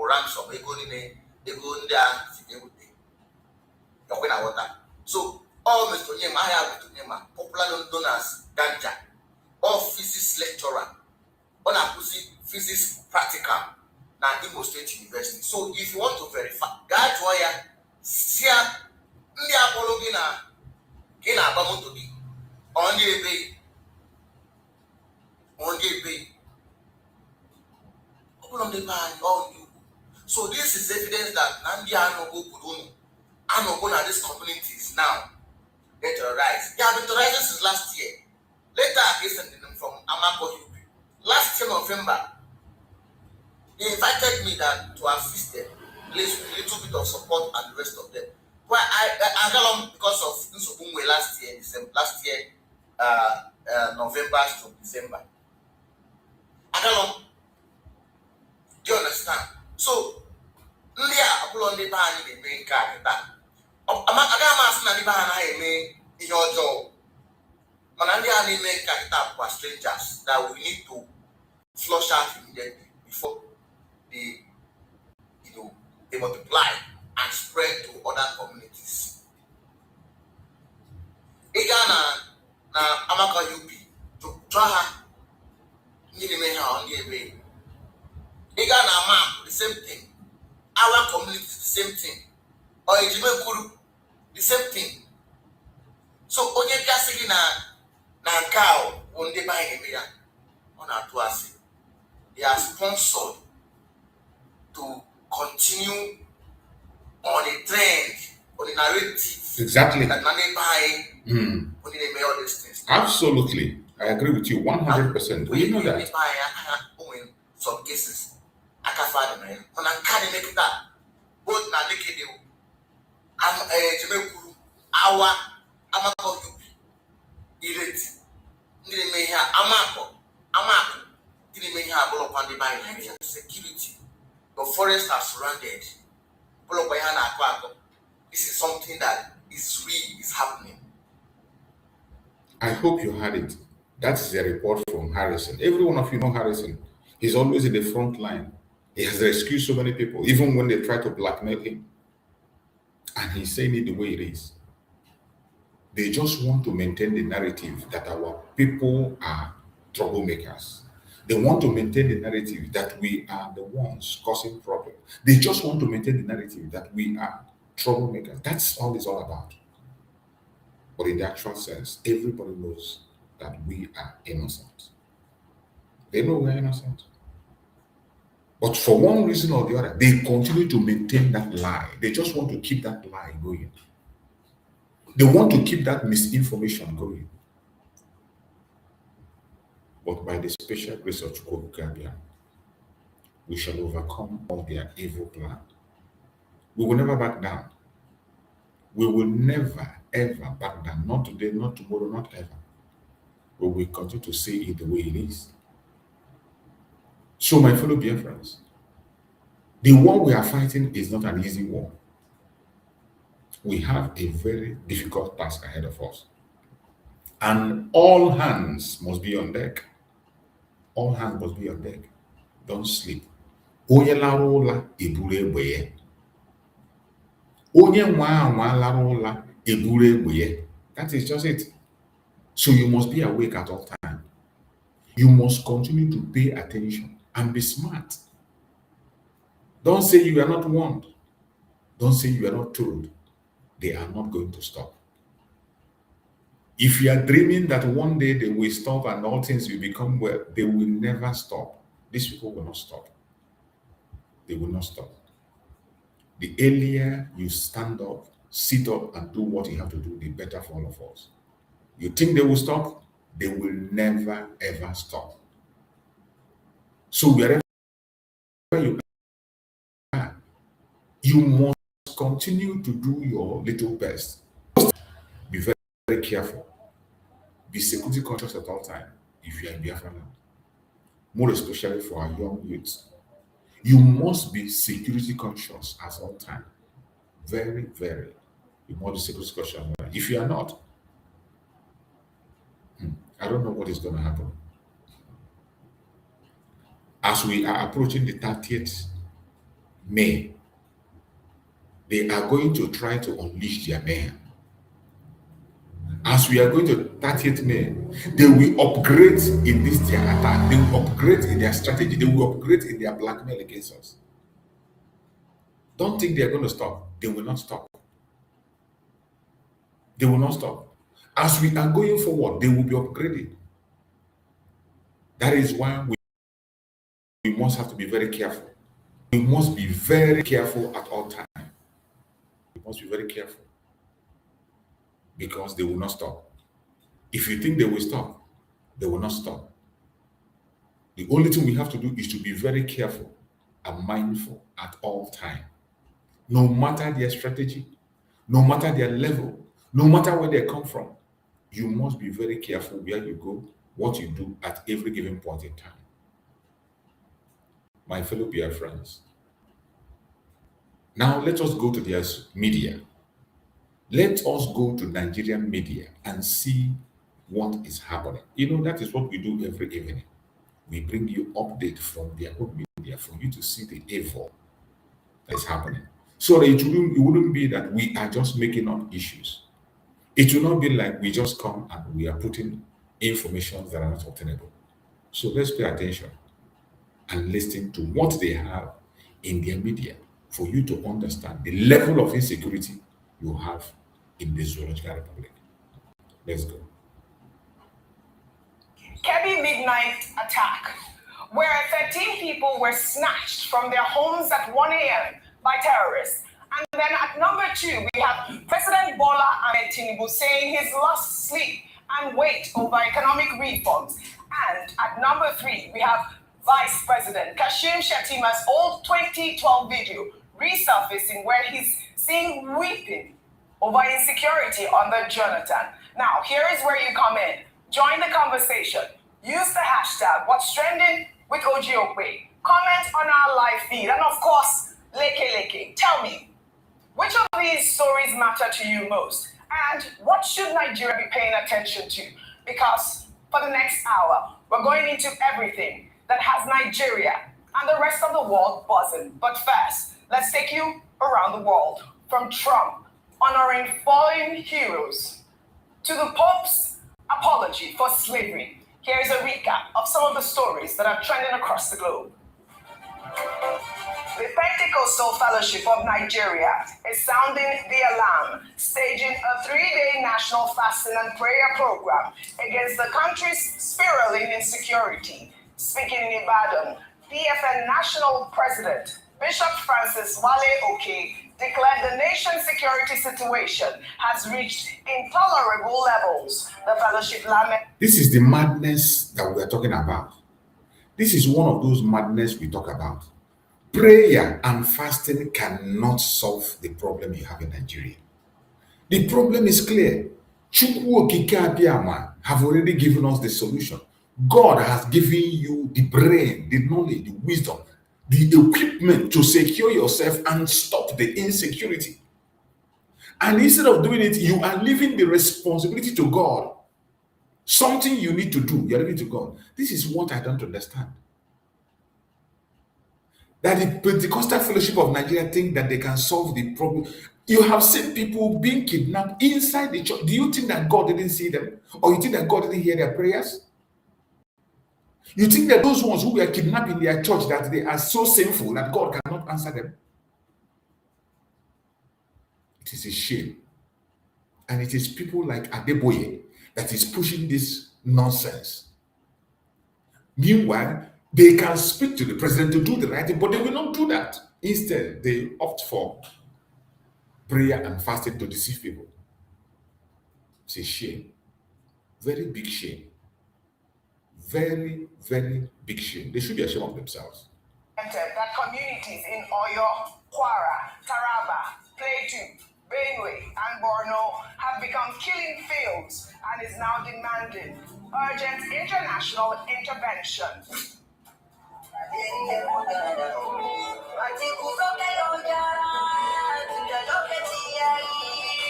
ransom, they go in there, they would be. Water. So, all Mr. Nyema, I have to Nyema, popular donors, Ganja, all physics lecturer, on a physics practical, now Imo State University. So, if you want to verify, guys, why see the Apollo Gina Bamonto be on the bay. On the man, all you. So, this is evidence that Nnamdi I know go to these communities now. They terrorize. They have been terrorizing since last year. Later, they sent them from Amako UP. Last year, November, they invited me that to assist them, place with a little bit of support and the rest of them. Well, I got on because of Nsubungwe last year, November to December. I got on. Do you understand? So, ndị a abụrụ ndị be anyị na-eme nke a kịta. Agaghị m asị na ndị be ha anaghị eme ihe ọjọọ, mana ndị a na-eme nke a kịta bụkwa strangers that we need to flush out immediately before they multiply and spread to other communities. Ị gaa na Amaka UP jụọ ha ndị na-eme ha ndị ebe. Ị gaa na map, the same thing. Our community is the same thing. Or Ejimekuru, the same thing. So onye bịasị gị na nke a bụ ndị be anyị eme ya, ọ na-atụ asị. They are sponsored to continue on a trend, on a narrative. Exactly. That money buy, when they make all these things. Absolutely. I agree with you 100%. We know that. In some cases, I can't find them. When I can't make that, both na naked, I'm a Jamaican, our Amako UP, Irate, didn't make her Amako, didn't make her blow upon the mind security. The forest are surrounded. This is something that is real, is happening. I hope you heard it. That is a report from Harrison. Every one of you know Harrison. He's always in the front line. He has rescued so many people, even when they try to blackmail him. And he's saying it the way it is. They just want to maintain the narrative that our people are troublemakers. They want to maintain the narrative that we are the ones causing problems. They just want to maintain the narrative that we are troublemakers. That's all it's all about. But in the actual sense, everybody knows that we are innocent. They know we're innocent. But for one reason or the other, they continue to maintain that lie. They just want to keep that lie going. They want to keep that misinformation going. But by the special grace of Chukwuka, we shall overcome all their evil plan. We will never back down. We will never, ever back down. Not today, not tomorrow, not ever. But we continue to say it the way it is. So, my fellow Biafrans, the war we are fighting is not an easy war. We have a very difficult task ahead of us. And all hands must be on deck. All hands must be on deck. Don't sleep. Onye lara ụla eburu egbe ya. Onye nwa lara ụla eburu egbe ya. That is just it. So you must be awake at all times. You must continue to pay attention and be smart. Don't say you are not warned. Don't say you are not told. They are not going to stop. If you are dreaming that one day they will stop and all things will become well, they will never stop. These people will not stop. They will not stop. The earlier you stand up, sit up, and do what you have to do, the better for all of us. You think they will stop? They will never, ever stop. So wherever you are, you must continue to do your little best. Be very, very careful. Be security conscious at all times if you are in Biafra land. More especially for our young youths. You must be security conscious at all times. Very, very. You must be security conscious. If you are not, I don't know what is going to happen. As we are approaching the 30th May, they are going to try to unleash their mayhem. As we are going to 30th May, they will upgrade in this their attack. They will upgrade in their strategy. They will upgrade in their blackmail against us. Don't think they are going to stop. They will not stop. They will not stop. As we are going forward, they will be upgraded. That is why we must have to be very careful. We must be very careful at all times. We must be very careful. because they will not stop. If you think they will stop, they will not stop. The only thing we have to do is to be very careful and mindful at all times. No matter their strategy, no matter their level, no matter where they come from, you must be very careful where you go, what you do at every given point in time. My fellow Biafrans, now let us go to their media. Let us go to Nigerian media and see what is happening. That is what we do every evening. We bring you update from their own media for you to see the evil that is happening. So that it wouldn't be that we are just making up issues. It will not be like we just come and we are putting information that are not obtainable. So let's pay attention and listen to what they have in their media for you to understand the level of insecurity you have in the Zoological Republic. Let's go. Kebbi midnight attack, where 13 people were snatched from their homes at 1 a.m. by terrorists. And then at number 2, we have President Bola Ahmed Tinubu saying he's lost sleep and weight over economic reforms. And at number 3, we have Vice President Kashim Shettima's old 2012 video resurfacing where he's seen weeping over insecurity under Jonathan. Now, here is where you come in. Join the conversation. Use the hashtag What's Trending with Ojiokwe. Comment on our live feed. And of course, Leke. Tell me, which of these stories matter to you most? And what should Nigeria be paying attention to? Because for the next hour, we're going into everything that has Nigeria and the rest of the world buzzing. But first, let's take you around the world. From Trump honoring fallen heroes to the Pope's apology for slavery. Here's a recap of some of the stories that are trending across the globe. The Pentecostal Fellowship of Nigeria is sounding the alarm, staging a 3-day national fasting and prayer program against the country's spiraling insecurity. Speaking in Ibadan, PFN National President Bishop Francis Wale Oke declared the nation's security situation has reached intolerable levels. The fellowship lamented. This is the madness that we are talking about. This is one of those madness we talk about. Prayer and fasting cannot solve the problem you have in Nigeria. The problem is clear. Chukwu Okike Abiyama have already given us the solution. God has given you the brain, the knowledge, the wisdom, the equipment to secure yourself and stop the insecurity. And instead of doing it, you are leaving the responsibility to God. Something you need to do, you're leaving to God. This is what I don't understand. That the Pentecostal Fellowship of Nigeria think that they can solve the problem. You have seen people being kidnapped inside the church. Do you think that God didn't see them? Or you think that God didn't hear their prayers? You think that those ones who were kidnapped in their church, that they are so sinful that God cannot answer them? It is a shame. And it is people like Adeboye that is pushing this nonsense. Meanwhile, they can speak to the president to do the right thing, but they will not do that. Instead, they opt for prayer and fasting to deceive people. It's a shame. Very big shame. Very, very big shame. They should be ashamed of themselves. That communities in Oyo, Kwara, Taraba, Plateau, Benue, and Borno have become killing fields and is now demanding urgent international intervention.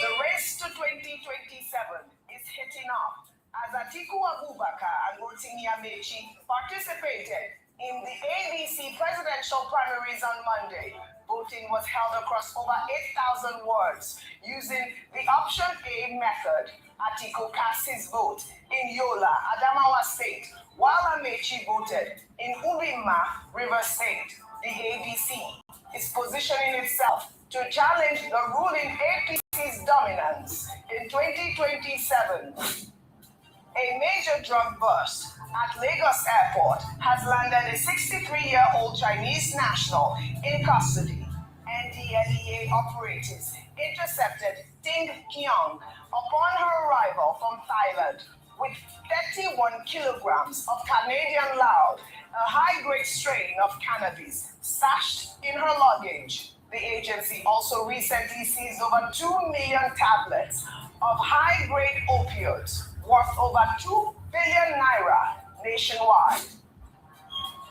The race to 2027 is hitting off as Atiku Abubakar and Rotimi Amechi participated in the ABC presidential primaries on Monday. Voting was held across over 8,000 wards using the Option A method. Atiku cast his vote in Yola, Adamawa State, while Amechi voted in Ubima, River State. The ABC is positioning itself to challenge the ruling APC's dominance in 2027. A major drug bust at Lagos Airport has landed a 63-year-old Chinese national in custody. NDLEA Fulani operatives intercepted Ding Kyong upon her arrival from Thailand with 31 kilograms of Canadian loud, a high-grade strain of cannabis, stashed in her luggage. The agency also recently seized over 2 million tablets of high-grade opioids worth over 2 billion naira nationwide.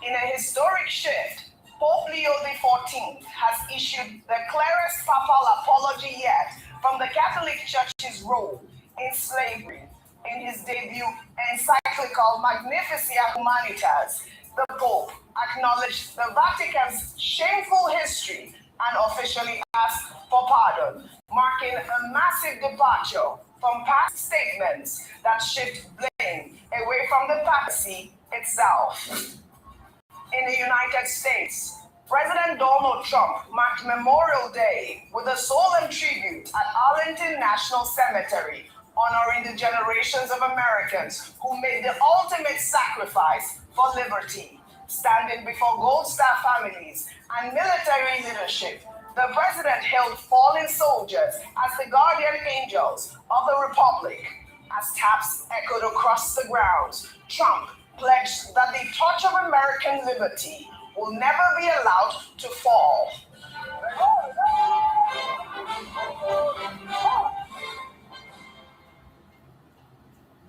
In a historic shift, Pope Leo XIV has issued the clearest papal apology yet from the Catholic Church's role in slavery. In his debut encyclical Magnificat Humanitas, the Pope acknowledged the Vatican's shameful history and officially asked for pardon, marking a massive departure from past statements that shift blame away from the papacy itself. In the United States, President Donald Trump marked Memorial Day with a solemn tribute at Arlington National Cemetery, honoring the generations of Americans who made the ultimate sacrifice for liberty. Standing before Gold Star families and military leadership, the president hailed fallen soldiers as the guardian angels of the Republic. As taps echoed across the grounds, Trump pledged that the torch of American liberty will never be allowed to fall.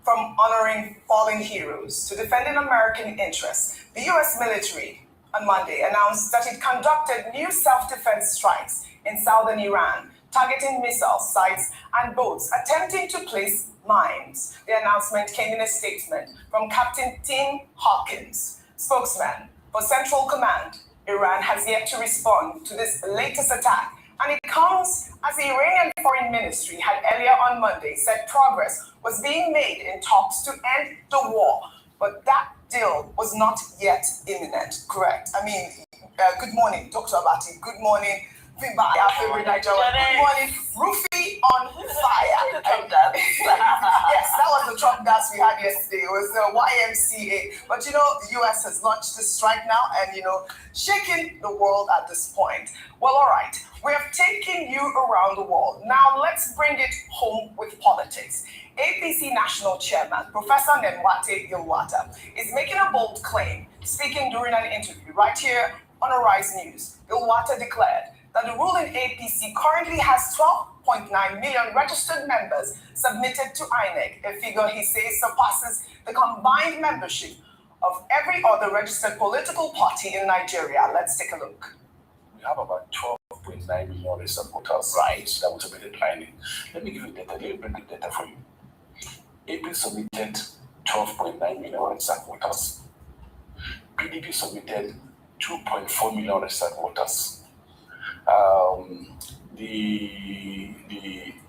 From honoring fallen heroes to defending American interests, the U.S. military on Monday announced that it conducted new self-defense strikes in southern Iran, targeting missile sites and boats attempting to place mines. The announcement came in a statement from Captain Tim Hawkins, spokesman for Central Command. Iran has yet to respond to this latest attack, and it comes as the Iranian Foreign Ministry had earlier on Monday said progress was being made in talks to end the war, but that deal was not yet imminent, correct? I mean, good morning, Dr. Abati. Good morning, Vimba, our favorite Nigerian. Good morning, Rufy on fire. Yes, that was the Trump dance we had yesterday. It was the YMCA. But you know, the US has launched this strike now and, you know, shaking the world at this point. Well, all right, we have taken you around the world. Now let's bring it home with politics. APC National Chairman, Professor Nnamdi Yilwata, is making a bold claim, speaking during an interview right here on Arise News. Yilwata declared that the ruling APC currently has 12.9 million registered members submitted to INEC, a figure he says surpasses the combined membership of every other registered political party in Nigeria. Let's take a look. We have about 12.9 million registered voters, right, that will submit to INEC. Let me give you data. Let me bring the data for you. AP submitted 12.9 million registered voters. PDP submitted 2.4 million registered voters. The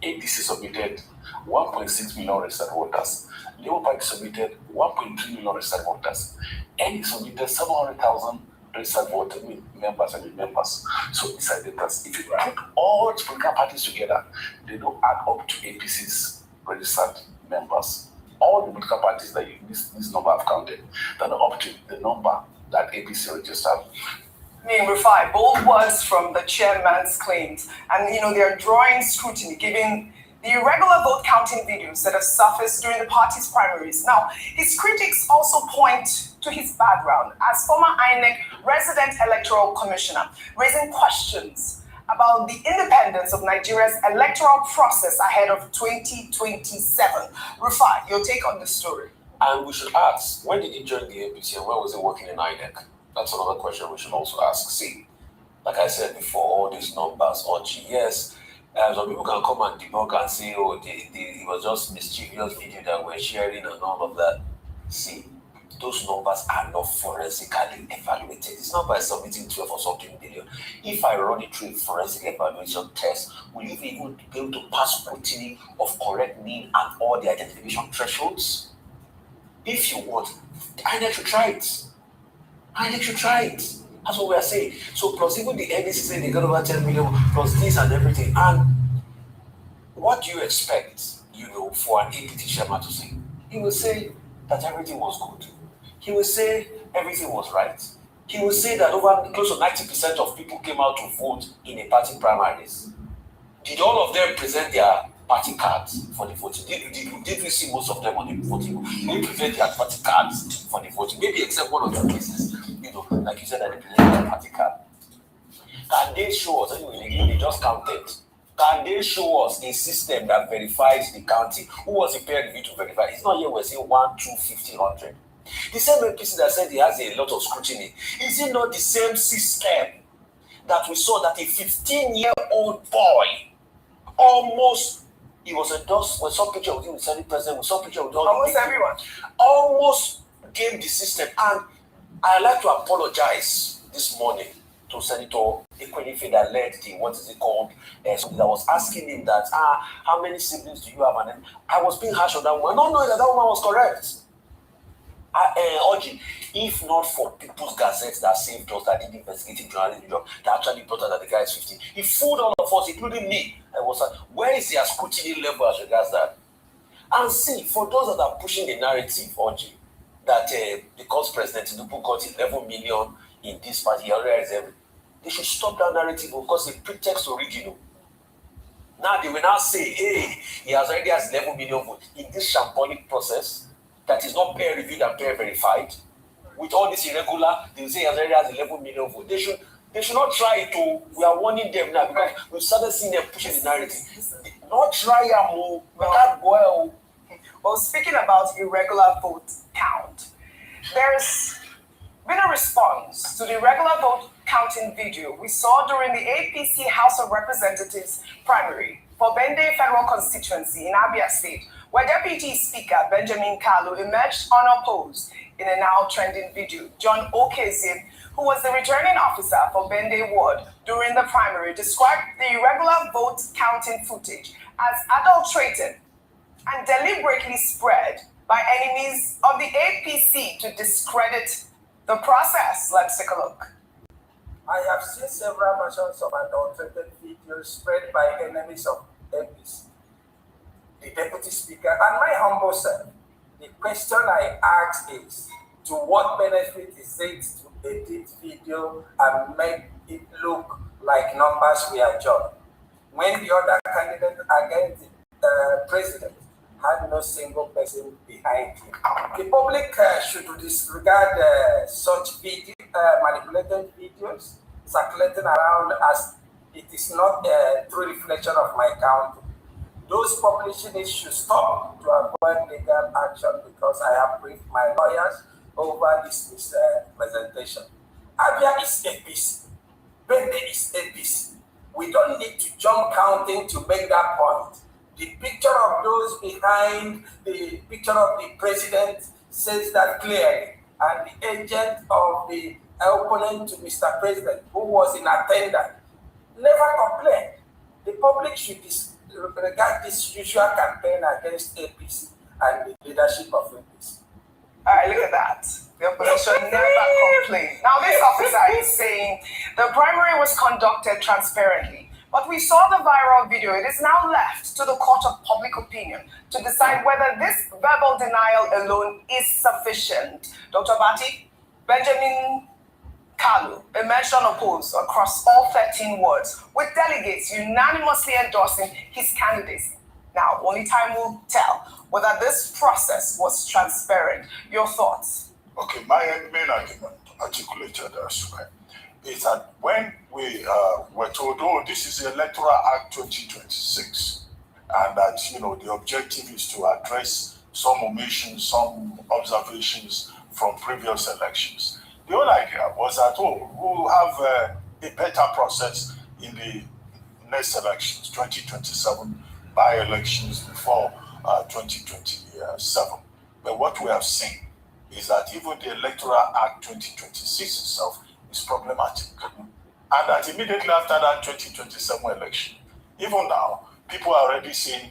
ADC submitted 1.6 million registered voters. Labour Party submitted 1.3 million registered voters. ND submitted 700,000 registered voter members and members. So these are data. If you put all the political parties together, they don't add up to APC's registered members. All the political parties that this number have counted, that are up to the number that APC registered. Rufai, bold words from the chairman's claims, and you know they're drawing scrutiny given the irregular vote counting videos that have surfaced during the party's primaries. Now, his critics also point to his background as former INEC resident electoral commissioner, raising questions about the independence of Nigeria's electoral process ahead of 2027. Rufai, your take on this story? And we should ask, when did he join the APC and when was he working in INEC? That's another question we should also ask. See, like I said before, all these numbers or GS, some people can come and debunk and say, oh, it was just mischievous video that we're sharing and all of that. See, those numbers are not forensically evaluated. It's not by submitting 12 or something billion. If I run it through a forensic evaluation test, will you be able to pass scrutiny of correct name and all the identification thresholds? If you want, INEC should try it. INEC should try it. That's what we are saying. So plus even the NDC saying they got over 10 million plus this and everything. And what do you expect, for an APT chairman to say? He will say that everything was good. He will say everything was right. he will say that over close to 90% of people came out to vote in a party primaries. Did all of them present their party cards for the voting? Did we see most of them on the voting? Did they present their party cards for the voting? Maybe except one or two cases, like you said, that they presented their party card. Can they show us, anyway, they just counted. Can they show us a system that verifies the counting? Who was the peer review to verify? It's not here we're saying 1, 2, 50, 100. The same APC that said he has a lot of scrutiny. Is it not the same system that we saw that a 15-year-old boy almost, he was endorsed, we saw picture with him with Senate President, we saw picture with almost everyone, almost gave the system. And I'd like to apologize this morning to Senator Ekpa that led the, what is it called, something that was asking him that, how many siblings do you have? And then I was being harsh on that woman, not knowing that woman was correct. Oji, if not for People's Gazette that saved us, that did investigative journalism job, that actually brought out that the guy is 15, he fooled all of us, including me. I was like, where is their scrutiny level as regards that? And see, for those that are pushing the narrative, Oji, that because President Tinubu got 11 million in this party, he already has everything, they should stop that narrative because the pretext original. Now they will now say, hey, he already has 11 million votes in this shambolic process that is not peer reviewed and peer verified. With all this irregular, they will say he already has 11 million votes. They should not try to. We are warning them now because we've started seeing them pushing the narrative. Not try and move. Well, speaking about irregular vote count, there's been a response to the irregular vote counting video we saw during the APC House of Representatives primary for Bende Federal Constituency in Abia State, where Deputy Speaker Benjamin Kalu emerged unopposed in a now trending video. John Okezie, who was the returning officer for Bende Ward during the primary, described the irregular vote counting footage as adulterated and deliberately spread by enemies of the APC to discredit the process. Let's take a look. I have seen several versions of adulterated videos spread by enemies of APC, the Deputy Speaker, and my humble self. The question I ask is, to what benefit is it to edit video and make it look like numbers we are judged, when the other candidate against the president had no single person behind him? The public should disregard such video, manipulated videos circulating around, as it is not a true reflection of my country. Those publishing it should stop to avoid legal action, because I have briefed my lawyers over this presentation. Abia is APC. Bende is APC. We don't need to jump counting to make that point. The picture of those behind the picture of the president says that clearly, and the agent of the opponent to Mr. President, who was in attendance, never complained. The public should regard this usual campaign against APC and the leadership of APC. All right, look at that. The opposition never complained. Now, this officer is saying the primary was conducted transparently, but we saw the viral video. It is now left to the court of public opinion to decide whether this verbal denial alone is sufficient. Dr. Bati, Benjamin Kalu emerged unopposed across all 13 wards, with delegates unanimously endorsing his candidacy. Now, only time will tell whether this process was transparent. Your thoughts? Okay, my main argument, articulated elsewhere, is that when we were told, oh, this is the Electoral Act 2026, and that, the objective is to address some omissions, some observations from previous elections. The whole idea was that, we'll have a better process in the next elections, 2027 by-elections before 2027. But what we have seen is that even the Electoral Act 2026 itself is problematic. And that immediately after that 2027 election, even now, people are already saying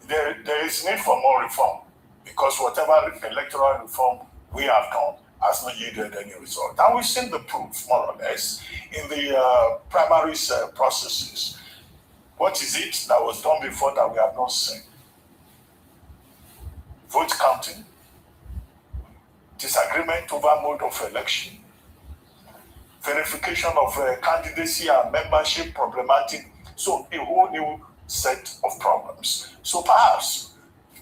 there is need for more reform, because whatever electoral reform we have done has not yielded any result. And we've seen the proof, more or less, in the primaries processes. What is it that was done before that we have not seen? Vote counting, disagreement over mode of election, verification of candidacy and membership problematic. So a whole new set of problems. So perhaps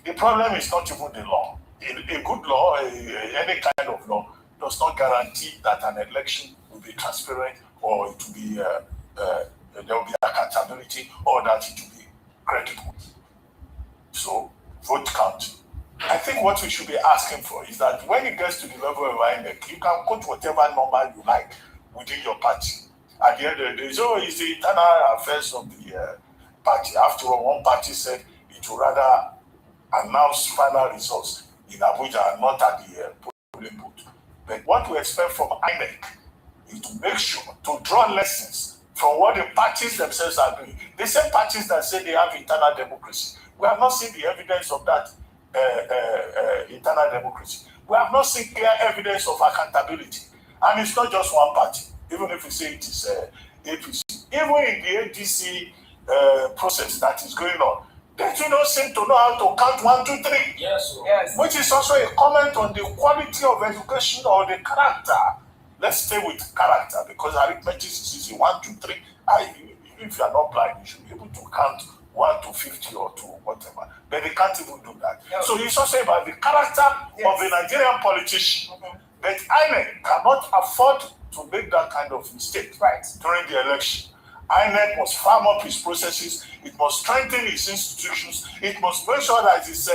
the problem is not even the law. A good law, any kind of law, does not guarantee that an election will be transparent or it will be there will be accountability or that it will be credible. So vote count. I think what we should be asking for is that when it gets to the level of INEC, you can put whatever number you like within your party. At the end of the day, so it's the internal affairs of the party. After all, one party said it would rather announce final results in Abuja and not at the polling booth. But what we expect from INEC is to make sure to draw lessons from what the parties themselves are doing. The same parties that say they have internal democracy. We have not seen the evidence of that internal democracy. We have not seen clear evidence of accountability. And it's not just one party, even if we say it is APC. Even in the ADC process that is going on, they do not seem to know how to count 1, 2, 3. Yes. Which is also a comment on the quality of education or the character. Let's stay with character because arithmetic is easy. 1, 2, 3. If you are not blind, you should be able to count 1 to 50 or 2, whatever. But they can't even do that. Yes. So it's also about the character of the Nigerian politician. Mm-hmm. But INEC cannot afford to make that kind of mistake during the election. INEC must farm up its processes. It must strengthen its institutions. It must make sure that its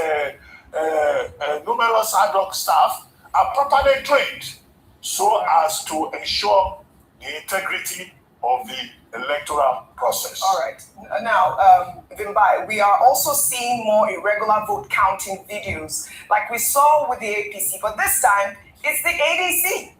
numerous ad hoc staff are properly trained so as to ensure the integrity of the electoral process. All right. Now, Vimbai, we are also seeing more irregular vote counting videos like we saw with the APC, but this time it's the ADC.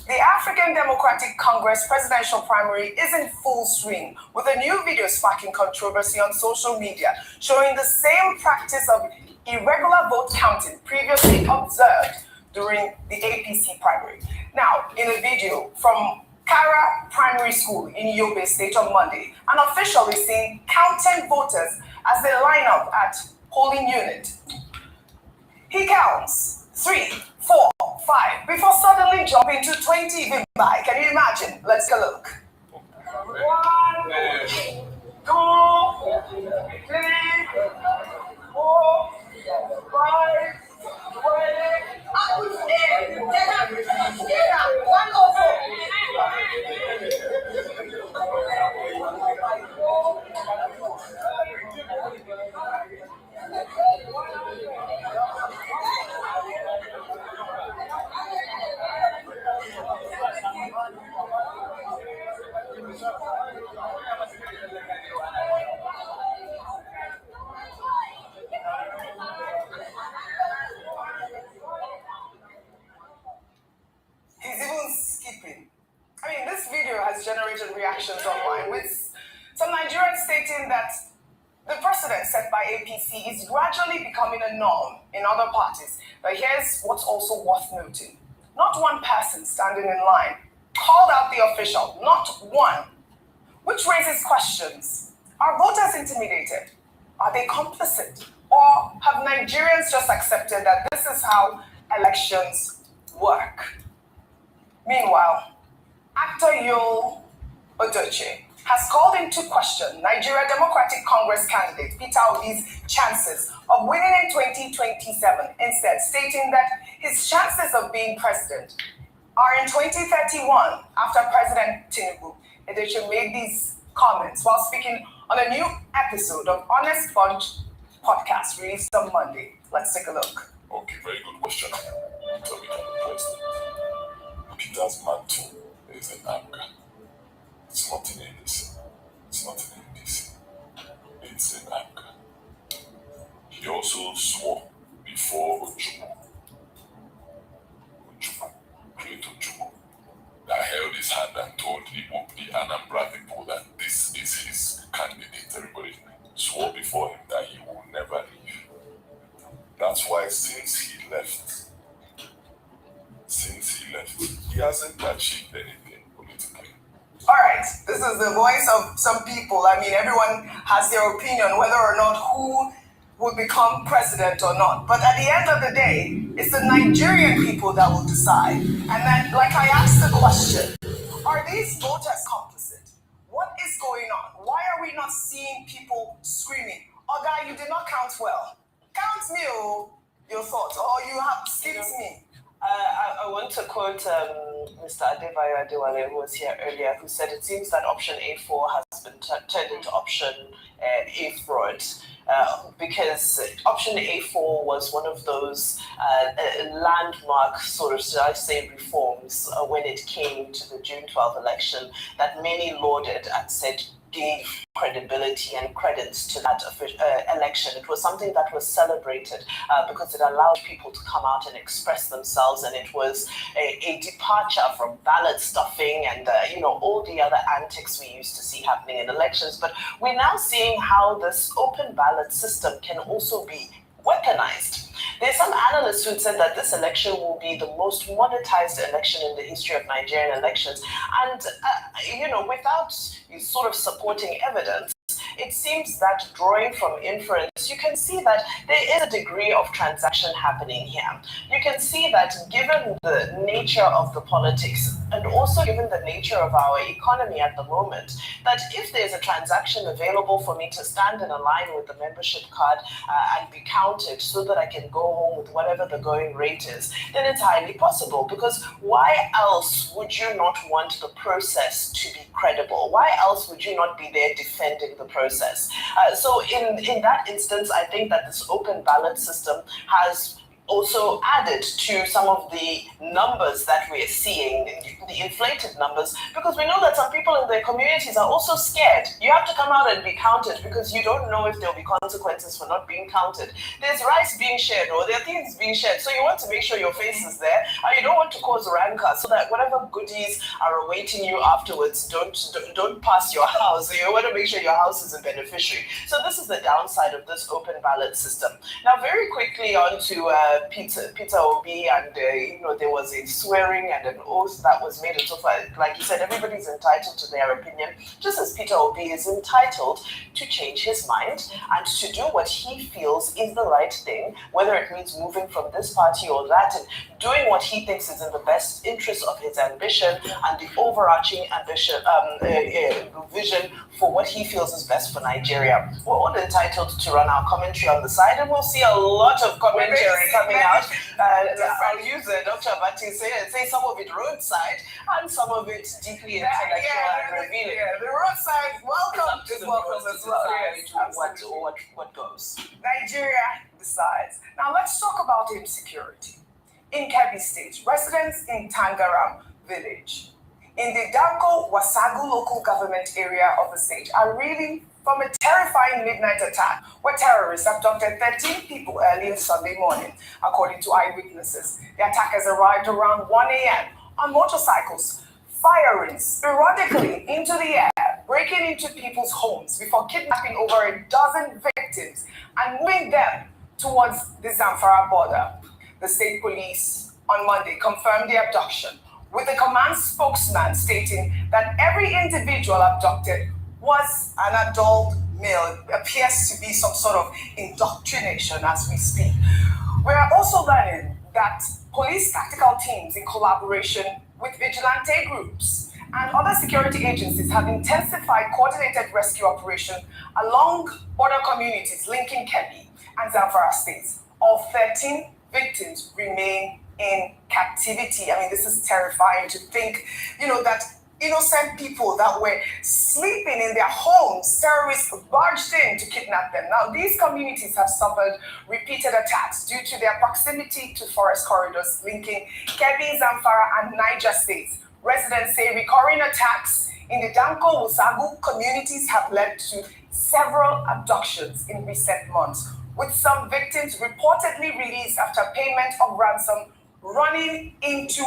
The African Democratic Congress presidential primary is in full swing, with a new video sparking controversy on social media, showing the same practice of irregular vote counting previously observed during the APC primary. Now, in a video from Kara Primary School in Yobe State on Monday, an official is seen counting voters as they line up at polling unit. He counts 3, 4, 5 before suddenly jumping to 20 by. Can you imagine? Let's take a look. 1, 2, 3, 4, 5, He's even skipping. I mean, this video has generated reactions online, with some Nigerians stating that the precedent set by APC is gradually becoming a norm in other parties. But here's what's also worth noting. Not one person standing in line called out the official, not one, which raises questions. Are voters intimidated? Are they complicit? Or have Nigerians just accepted that this is how elections work? Meanwhile, actor Yul Odoche has called into question Nigeria Democratic Congress candidate Peter Obi's chances of winning in 2027, instead stating that his chances of being president are in 2031 after President Tinubu. Odoche made these comments while speaking on a new episode of Honest Bunch podcast released on Monday. Let's take a look. Okay, very good question. So we can be president. Peter's mantle is in anger. It's not in ADC. It's not in ADC. It's in anger. He also swore before Ojumo, great Ojumo, that held his hand and told the Anambra people that this is his candidate. Everybody swore before him that he will never leave. That's why since he left, he hasn't achieved anything politically. All right, this is the voice of some people. I mean, everyone has their opinion whether or not who will become president or not. But at the end of the day, it's the Nigerian people that will decide. And then, like I asked the question, Are these voters complicit? What is going on? Why are we not seeing people screaming? Oh, guy, you did not count well. Count me, your thoughts, or you have skipped me. I want to quote Mr. Adebayo Adewale, who was here earlier, who said it seems that option A4 has been turned into option A fraud, because option A4 was one of those landmark sort of, should I say, reforms when it came to the June 12th election that many lauded and said gave credibility and credence to that election. It was something that was celebrated because it allowed people to come out and express themselves, and it was a departure from ballot stuffing and all the other antics we used to see happening in elections. But we're now seeing how this open ballot system can also be weaponized. There's some analysts who said that this election will be the most monetized election in the history of Nigerian elections. And, without sort of supporting evidence, it seems that drawing from inference, you can see that there is a degree of transaction happening here. You can see that given the nature of the politics and also given the nature of our economy at the moment, that if there's a transaction available for me to stand in a line with the membership card and be counted so that I can go home with whatever the going rate is, then it's highly possible. Because why else would you not want the process to be credible? Why else would you not be there defending the process? So in that instance, I think that this open ballot system has also added to some of the numbers that we're seeing, the inflated numbers, because we know that some people in their communities are also scared. You have to come out and be counted because you don't know if there'll be consequences for not being counted. There's rice being shared or there are things being shared, so you want to make sure your face is there, and you don't want to cause rancor, so that whatever goodies are awaiting you afterwards don't pass your house. You want to make sure your house is a beneficiary. So this is the downside of this open ballot system. Now, very quickly on to Peter Obi, and there was a swearing and an oath that was made and so forth. Like you said, everybody's entitled to their opinion, just as Peter Obi is entitled to change his mind and to do what he feels is the right thing, whether it means moving from this party or that, and doing what he thinks is in the best interest of his ambition and the overarching ambition, vision for what he feels is best for Nigeria. We're all entitled to run our commentary on the side, and we'll see a lot of commentary coming out. I'll use Dr. Abati say some of it roadside and some of it deeply intellectual and revealing. The roadside, welcome as well. What goes? Nigeria decides. Now let's talk about insecurity. In Kebbi State, residents in Tangaram village, in the Danko Wasagu local government area of the state, are reeling from a terrifying midnight attack where terrorists abducted 13 people early Sunday morning, according to eyewitnesses. The attackers arrived around 1 a.m. on motorcycles, firing sporadically into the air, breaking into people's homes before kidnapping over a dozen victims and moving them towards the Zamfara border. The state police on Monday confirmed the abduction, with the command spokesman stating that every individual abducted was an adult male. It appears to be some sort of indoctrination as we speak. We are also learning that police tactical teams, in collaboration with vigilante groups and other security agencies, have intensified coordinated rescue operation along border communities linking Kebbi and Zamfara states. All 13 victims remain in captivity. I mean, this is terrifying to think, that innocent people that were sleeping in their homes, terrorists barged in to kidnap them. Now, these communities have suffered repeated attacks due to their proximity to forest corridors linking Kebbi, Zamfara, and Niger states. Residents say recurring attacks in the Danko Wusagu communities have led to several abductions in recent months, with some victims reportedly released after payment of ransom running into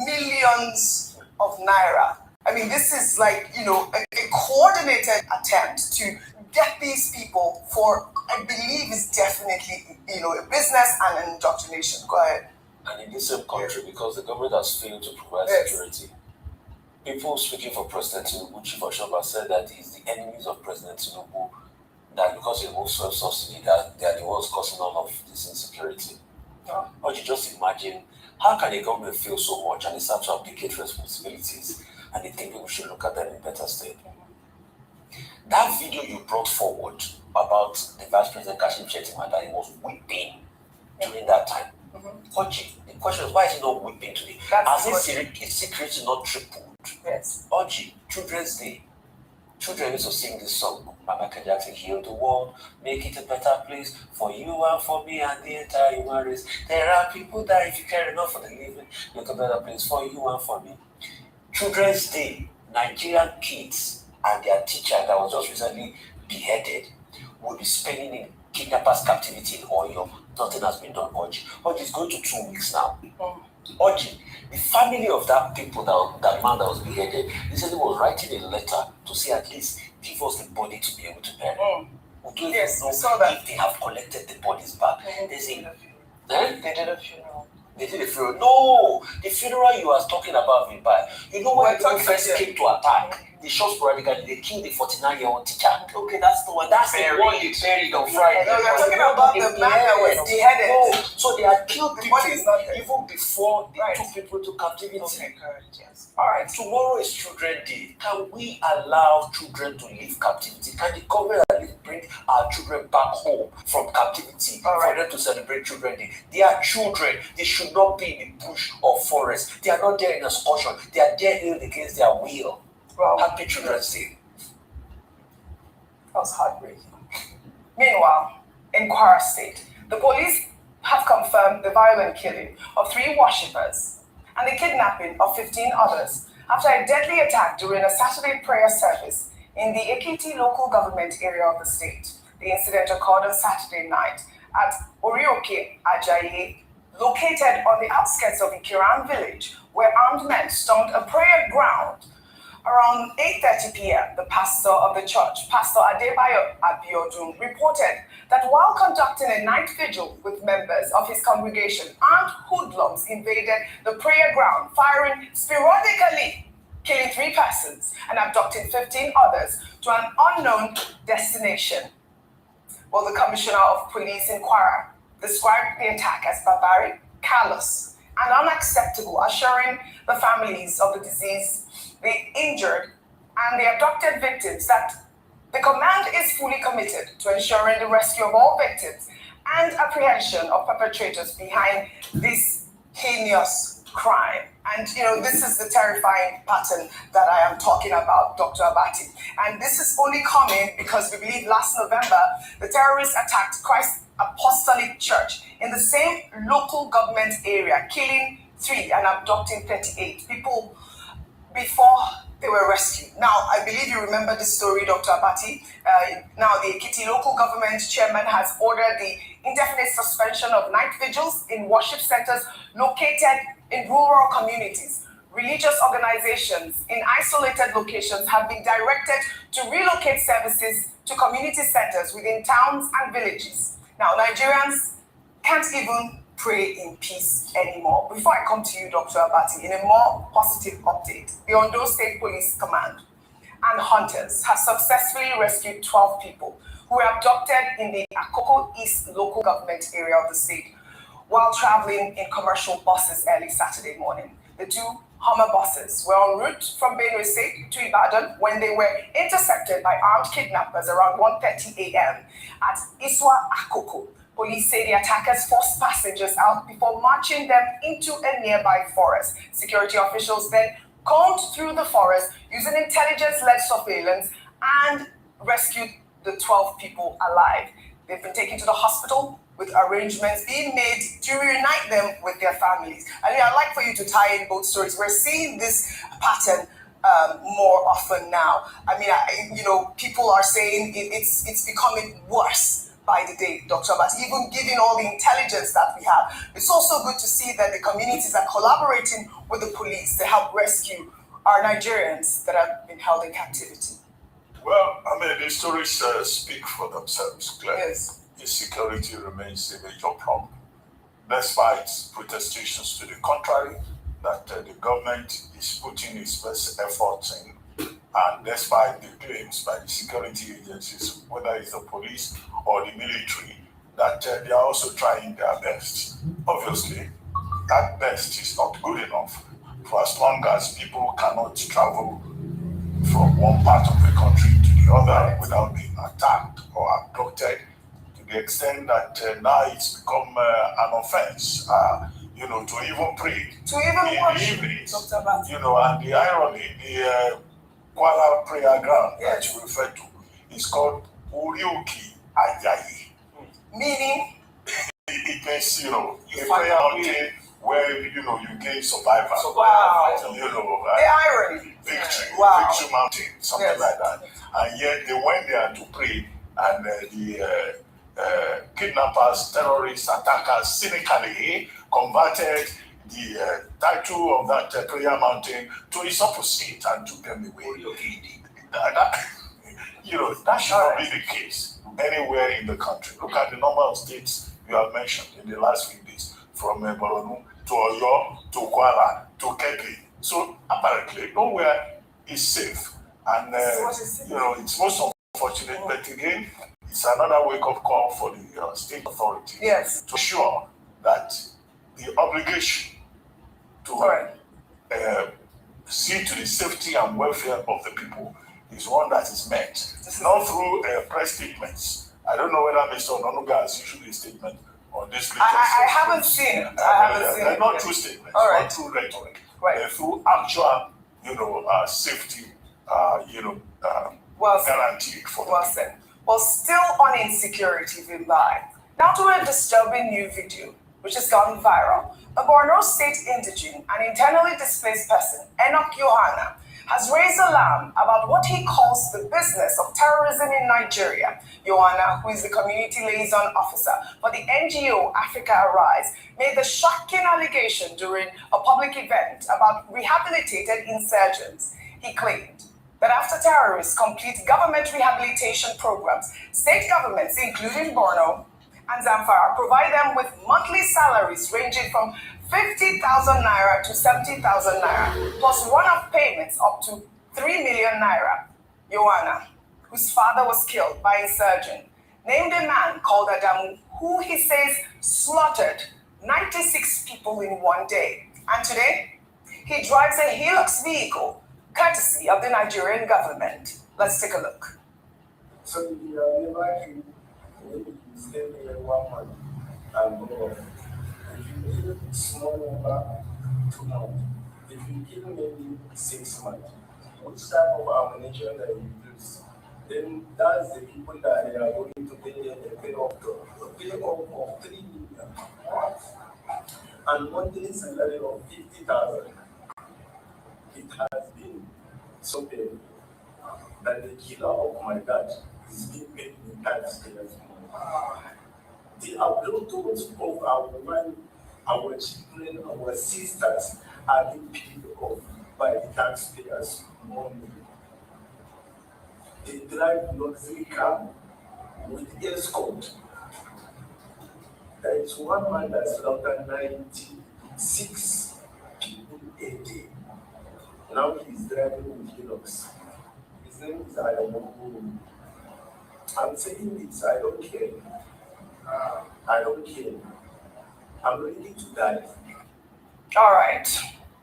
millions of naira. I mean, this is like, a coordinated attempt to get these people for, I believe, is definitely, a business and an indoctrination. Go ahead. And in the same country, because the government has failed to provide security. People speaking for President Tinubu, Chief Oshoba, said that he's the enemies of President Tinubu, that because he removes fuel subsidy, that they are the ones causing all of this insecurity. But you just imagine, how can a government fail so much and it's have to abdicate responsibilities and they think we should look at them in a better state. That video you brought forward about the Vice President Kashim Shettima, that he was weeping during that time. Oji, the question is, why is he not weeping today? Has his security not tripled? Yes. Oji, Children's Day. Children used to sing this song. Mama Jackson, heal the world, make it a better place for you and for me and the entire human race. There are people that if you care enough for the living, make a better place for you and for me. Children's Day, Nigerian kids and their teacher that was just recently beheaded will be spending in kidnappers' captivity in Oyo. Nothing has been done, Oji. Oji is going to 2 weeks now. Oji, the family of that people, that man that was beheaded, he said he was writing a letter to say at least give us the body to be able to bury. We don't even know if they have collected the bodies back. They say, They did a funeral. They did a funeral. No, the funeral you are talking about, Vilbai. You know when people first came to attack, they shot sporadically, they killed the 49-year-old teacher. Okay, that's the one. That's the one they buried on Friday. No, you're talking about the man that was beheaded. No, so they had killed people even before they took people to captivity. Okay, correct, yes. All right, tomorrow is Children's Day. Can we allow children to leave captivity? Can the government at least bring our children back home from captivity for them to celebrate Children's Day? They are children. They should not be in the bush or forest. They are not there in excursion. They are there held against their will. Well, Happy Children's Day. That was heartbreaking. Meanwhile, in Kwara State, the police have confirmed the violent killing of 3 worshippers and the kidnapping of 15 others after a deadly attack during a Saturday prayer service in the Ekiti local government area of the state. The incident occurred on Saturday night at Orioke Ajayi, located on the outskirts of Ikiran village, where armed men stormed a prayer ground. Around 8:30 p.m., the pastor of the church, Pastor Adebayo Abiodun, reported that while conducting a night vigil with members of his congregation, armed hoodlums invaded the prayer ground, firing sporadically, killing 3 persons and abducting 15 others to an unknown destination. Well, the Commissioner of Police in Kwara described the attack as barbaric, callous, and unacceptable, assuring the families of the deceased, the injured, and the abducted victims that the command is fully committed to ensuring the rescue of all victims and apprehension of perpetrators behind this heinous crime. And, this is the terrifying pattern that I am talking about, Dr. Abati. And this is only coming because we believe last November, the terrorists attacked Christ Apostolic Church in the same local government area, killing 3 and abducting 38 people before they were rescued. Now, I believe you remember this story, Dr. Abati. Now, the Ekiti local government chairman has ordered the indefinite suspension of night vigils in worship centers located in rural communities. Religious organizations in isolated locations have been directed to relocate services to community centers within towns and villages. Now, Nigerians can't even pray in peace anymore. Before I come to you, Dr. Abati, in a more positive update, the Ondo State Police Command and hunters have successfully rescued 12 people who were abducted in the Akoko East local government area of the state while traveling in commercial buses early Saturday morning. The 2 Hummer buses were en route from Benue State to Ibadan when they were intercepted by armed kidnappers around 1:30 a.m. at Iswa Akoko. Police say the attackers forced passengers out before marching them into a nearby forest. Security officials then combed through the forest using intelligence-led surveillance and rescued the 12 people alive. They've been taken to the hospital with arrangements being made to reunite them with their families. I mean, I'd like for you to tie in both stories. We're seeing this pattern more often now. I mean, people are saying it's becoming worse by the day, Dr. But even given all the intelligence that we have, it's also good to see that the communities are collaborating with the police to help rescue our Nigerians that have been held in captivity. Well, the stories speak for themselves, clearly. Yes. Insecurity remains a major problem. Despite protestations to the contrary, that the government is putting its best efforts in, and despite the claims by the security agencies, whether it's the police or the military, that they are also trying their best. Obviously, that best is not good enough. for as long as people cannot travel from one part of the country to the other without being attacked or abducted, to the extent that now it's become an offense, to even pray in the evenings, and the irony, the Kuala prayer ground that you refer to is called Uriuki Ajayi. Meaning? It means, a prayer mountain where, you gain survival. Wow. The irony. Victory. Wow. Victory mountain, something like that. And yet they went there to pray, and the kidnappers, terrorists, attackers cynically converted the title of that prayer mountain to its opposite and took them away. That should not be the case anywhere in the country. Look at the number of states you have mentioned in the last few days, from Borno to Oyo to Kuala to Kebbi. So apparently nowhere is safe, and it's most unfortunate. But again, it's another wake-up call for the state authorities to ensure that the obligation to see to the safety and welfare of the people is one that is met, not through press statements. I don't know whether Mr. Ononuga has issued a statement on this latest. I haven't seen it. They're not true statements, not true rhetoric. They're through actual, safety, guaranteed for the people. Well, still on insecurity, Vimbai. Now to a disturbing new video, which has gone viral. A Borno State indigene and internally displaced person, Enoch Yohana, has raised alarm about what he calls the business of terrorism in Nigeria. Yohana, who is the community liaison officer for the NGO Africa Arise, made the shocking allegation during a public event about rehabilitated insurgents. He claimed that after terrorists complete government rehabilitation programs, state governments, including Borno and Zamfara, provide them with monthly salaries ranging from 50,000 naira to 70,000 naira, plus one-off payments up to 3 million naira. Yohana, whose father was killed by insurgent, named a man called Adamu, who he says slaughtered 96 people in one day. And today, he drives a Hilux vehicle, courtesy of the Nigerian government. Let's take a look. So you stay there 1 month and go off. If you give a small number, 2 months. If you give maybe 6 months, which type of ammunition that you use, then that's the people that they are going to pay them a pay off of 3 million. And monthly salary of 50,000. It has been so paid that the killer of my dad is being paid in taxpayers' money. The adults of our women, our children, our sisters are being paid off by the taxpayers' money. They drive luxury car with escort. There is one man that slaughtered 96 people a day. Now he's driving with Hilux. His name is Adamu. I'm saying this, I don't care. I don't care. I'm ready to die. All right.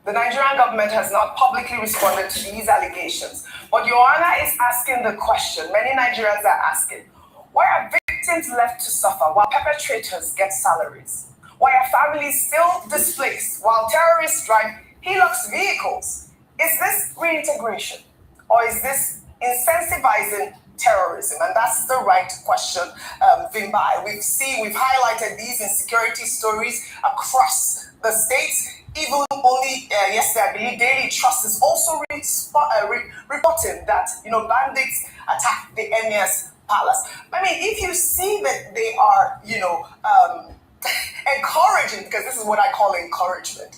The Nigerian government has not publicly responded to these allegations, but Yohana is asking the question many Nigerians are asking: why are victims left to suffer while perpetrators get salaries? Why are families still displaced while terrorists drive Hilux vehicles? Is this reintegration, or is this incentivizing terrorism? And that's the right question, Vimbai. We've highlighted these insecurity stories across the states. Even only yesterday, I believe Daily Trust is also reporting that bandits attacked the emir's palace. I mean, if you see that they are encouraging, because this is what I call encouragement,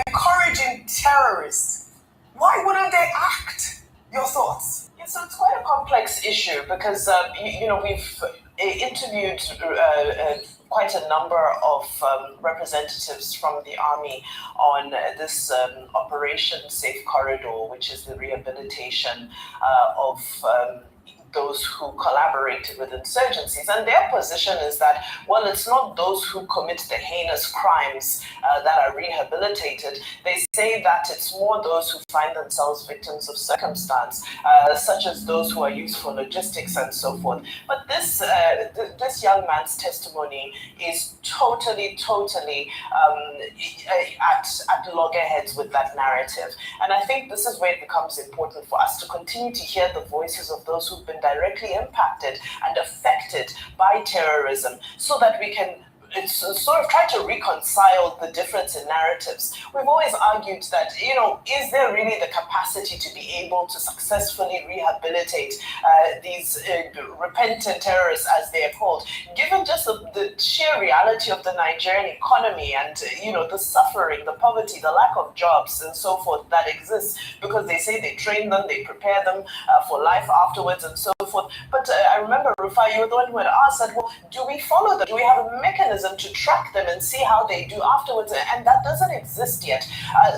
encouraging terrorists, why wouldn't they act? Your thoughts? Yeah, so it's quite a complex issue because we've interviewed quite a number of representatives from the army on this Operation Safe Corridor, which is the rehabilitation of those who collaborated with insurgencies. And their position is that, well, it's not those who commit the heinous crimes that are rehabilitated. They say that it's more those who find themselves victims of circumstance, such as those who are used for logistics and so forth. But this young man's testimony is totally at loggerheads with that narrative. And I think this is where it becomes important for us to continue to hear the voices of those who've been directly impacted and affected by terrorism, so that we can sort of try to reconcile the difference in narratives. We've always argued that, is there really the capacity to be able to successfully rehabilitate these repentant terrorists, as they are called, given just the sheer reality of the Nigerian economy and, the suffering, the poverty, the lack of jobs and so forth that exists, because they say they train them, they prepare them for life afterwards and so forth. But I remember, Rufai, you were the one who had asked that, well, do we follow them? Do we have a mechanism to track them and see how they do afterwards? And that doesn't exist yet.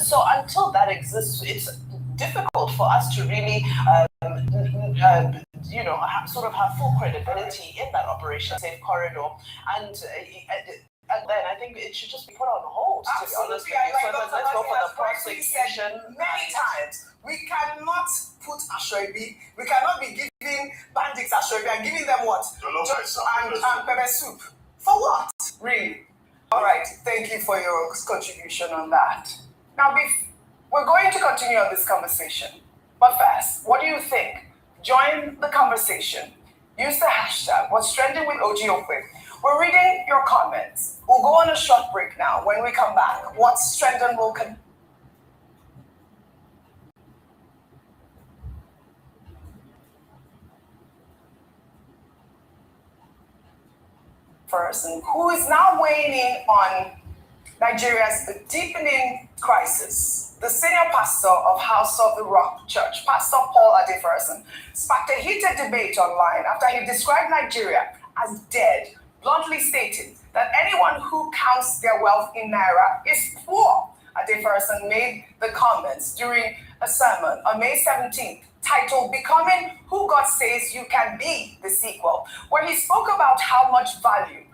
So until that exists, it's difficult for us to really sort of have full credibility in that Operation Safe Corridor. And then I think it should just be put on hold, to be honest with you. So let's go for the prosecution. Many times, we cannot put Ashwebi, we cannot be giving bandits Ashwebi and giving them what? And pepper soup. For what? Really? All right, thank you for your contribution on that. Now, we're going to continue on this conversation. But first, what do you think? Join the conversation. Use the hashtag, What's Trending with OGOFIC. We're reading your comments. We'll go on a short break now. When we come back, What's Trending will continue. Person who is now weighing in on Nigeria's deepening crisis. The senior pastor of House of the Rock Church, Pastor Paul Adeferson, sparked a heated debate online after he described Nigeria as dead, bluntly stating that anyone who counts their wealth in Naira is poor. Adeferson made the comments during a sermon on May 17th, titled Becoming Who God Says You Can Be, the sequel, where he spoke about how much value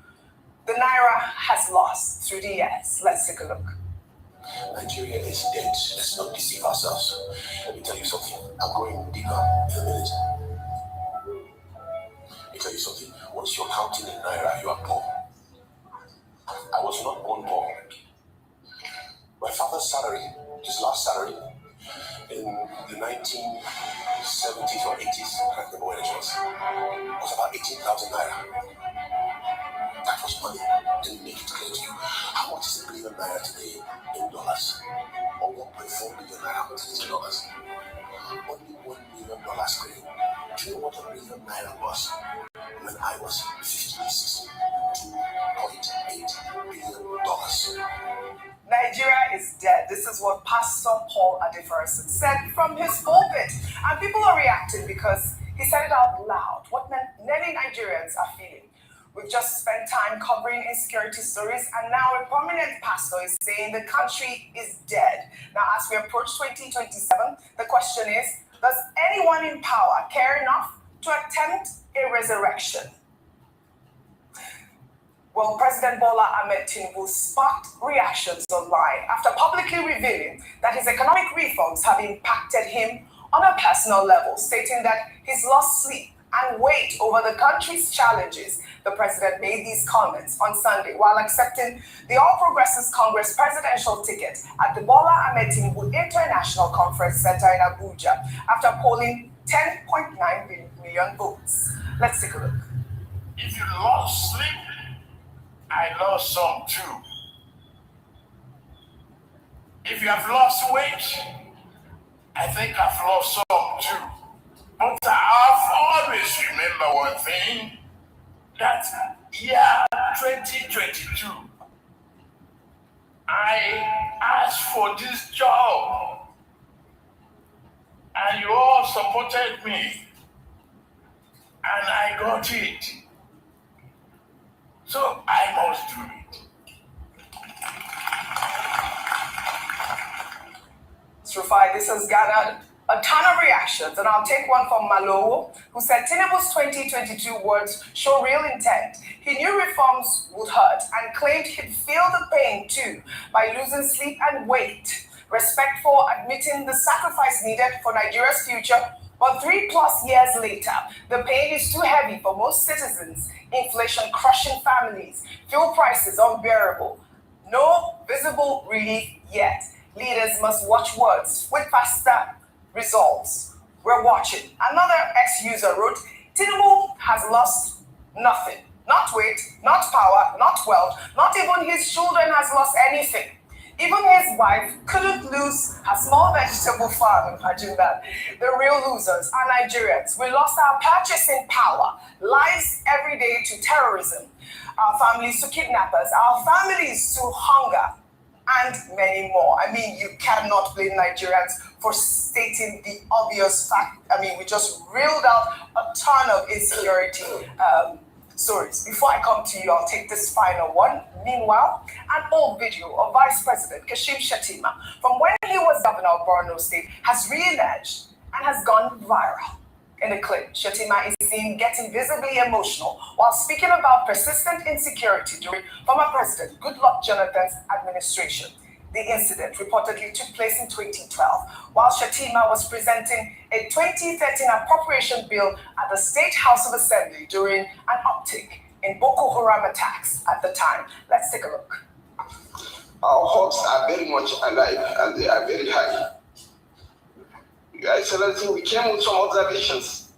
the Naira has lost through the years. Let's take a look. Nigeria is dead. Let's not deceive ourselves. Let me tell you something. I'm going deeper in a minute. Let me tell you something. Once you're counting in Naira, you are poor. I was not born poor. My father's salary, his last salary, in the 1970s or 80s, I can't remember when it was about 18,000 Naira. That was money. Didn't make it clear to you. How much is a billion Naira today in dollars? Or 1.4 billion Naira in dollars? Only $1 million clean. Do you know what a billion Naira was when I was 15, 16? $2.8 billion. Nigeria is dead. This is what Pastor Paul Adeferson said from his pulpit. And people are reacting because he said it out loud, what many Nigerians are feeling. We've just spent time covering insecurity stories, and now a prominent pastor is saying the country is dead. Now, as we approach 2027, the question is, does anyone in power care enough to attempt a resurrection? Well, President Bola Ahmed Tinubu sparked reactions online after publicly revealing that his economic reforms have impacted him on a personal level, stating that he's lost sleep and weight over the country's challenges. The president made these comments on Sunday while accepting the All Progressives Congress presidential ticket at the Bola Ahmed Tinubu International Conference Center in Abuja after polling 10.9 million votes. Let's take a look. If you lost sleep, I lost some too. If you have lost weight, I think I've lost some too. But I've always remember one thing, that year 2022, I asked for this job and you all supported me and I got it. So I must do it. Rufai, this has garnered A ton of reactions, and I'll take one from Malo, who said Tinubu's 2022 words show real intent. He knew reforms would hurt and claimed he'd feel the pain too by losing sleep and weight. Respect for admitting the sacrifice needed for Nigeria's future, but 3+ years later, the pain is too heavy for most citizens. Inflation crushing families, fuel prices unbearable. No visible relief yet. Leaders must watch words with faster results. We're watching. Another ex-user wrote, Tinubu has lost nothing. Not weight, not power, not wealth, not even his children has lost anything. Even his wife couldn't lose her small vegetable farm, imagine that. The real losers are Nigerians. We lost our purchasing power, lives every day to terrorism, our families to kidnappers, our families to hunger, and many more. I mean, you cannot blame Nigerians for stating the obvious fact. I mean, we just reeled out a ton of insecurity stories. Before I come to you, I'll take this final one. Meanwhile, an old video of Vice President Kashim Shettima from when he was governor of Borno State has re-emerged and has gone viral. In the clip, Shettima is seen getting visibly emotional while speaking about persistent insecurity during former President Goodluck Jonathan's administration. The incident reportedly took place in 2012, while Shettima was presenting a 2013 appropriation bill at the State House of Assembly during an uptick in Boko Haram attacks at the time. Let's take a look. Our hopes are very much alive and they are very high. Your Excellency, we came with some observations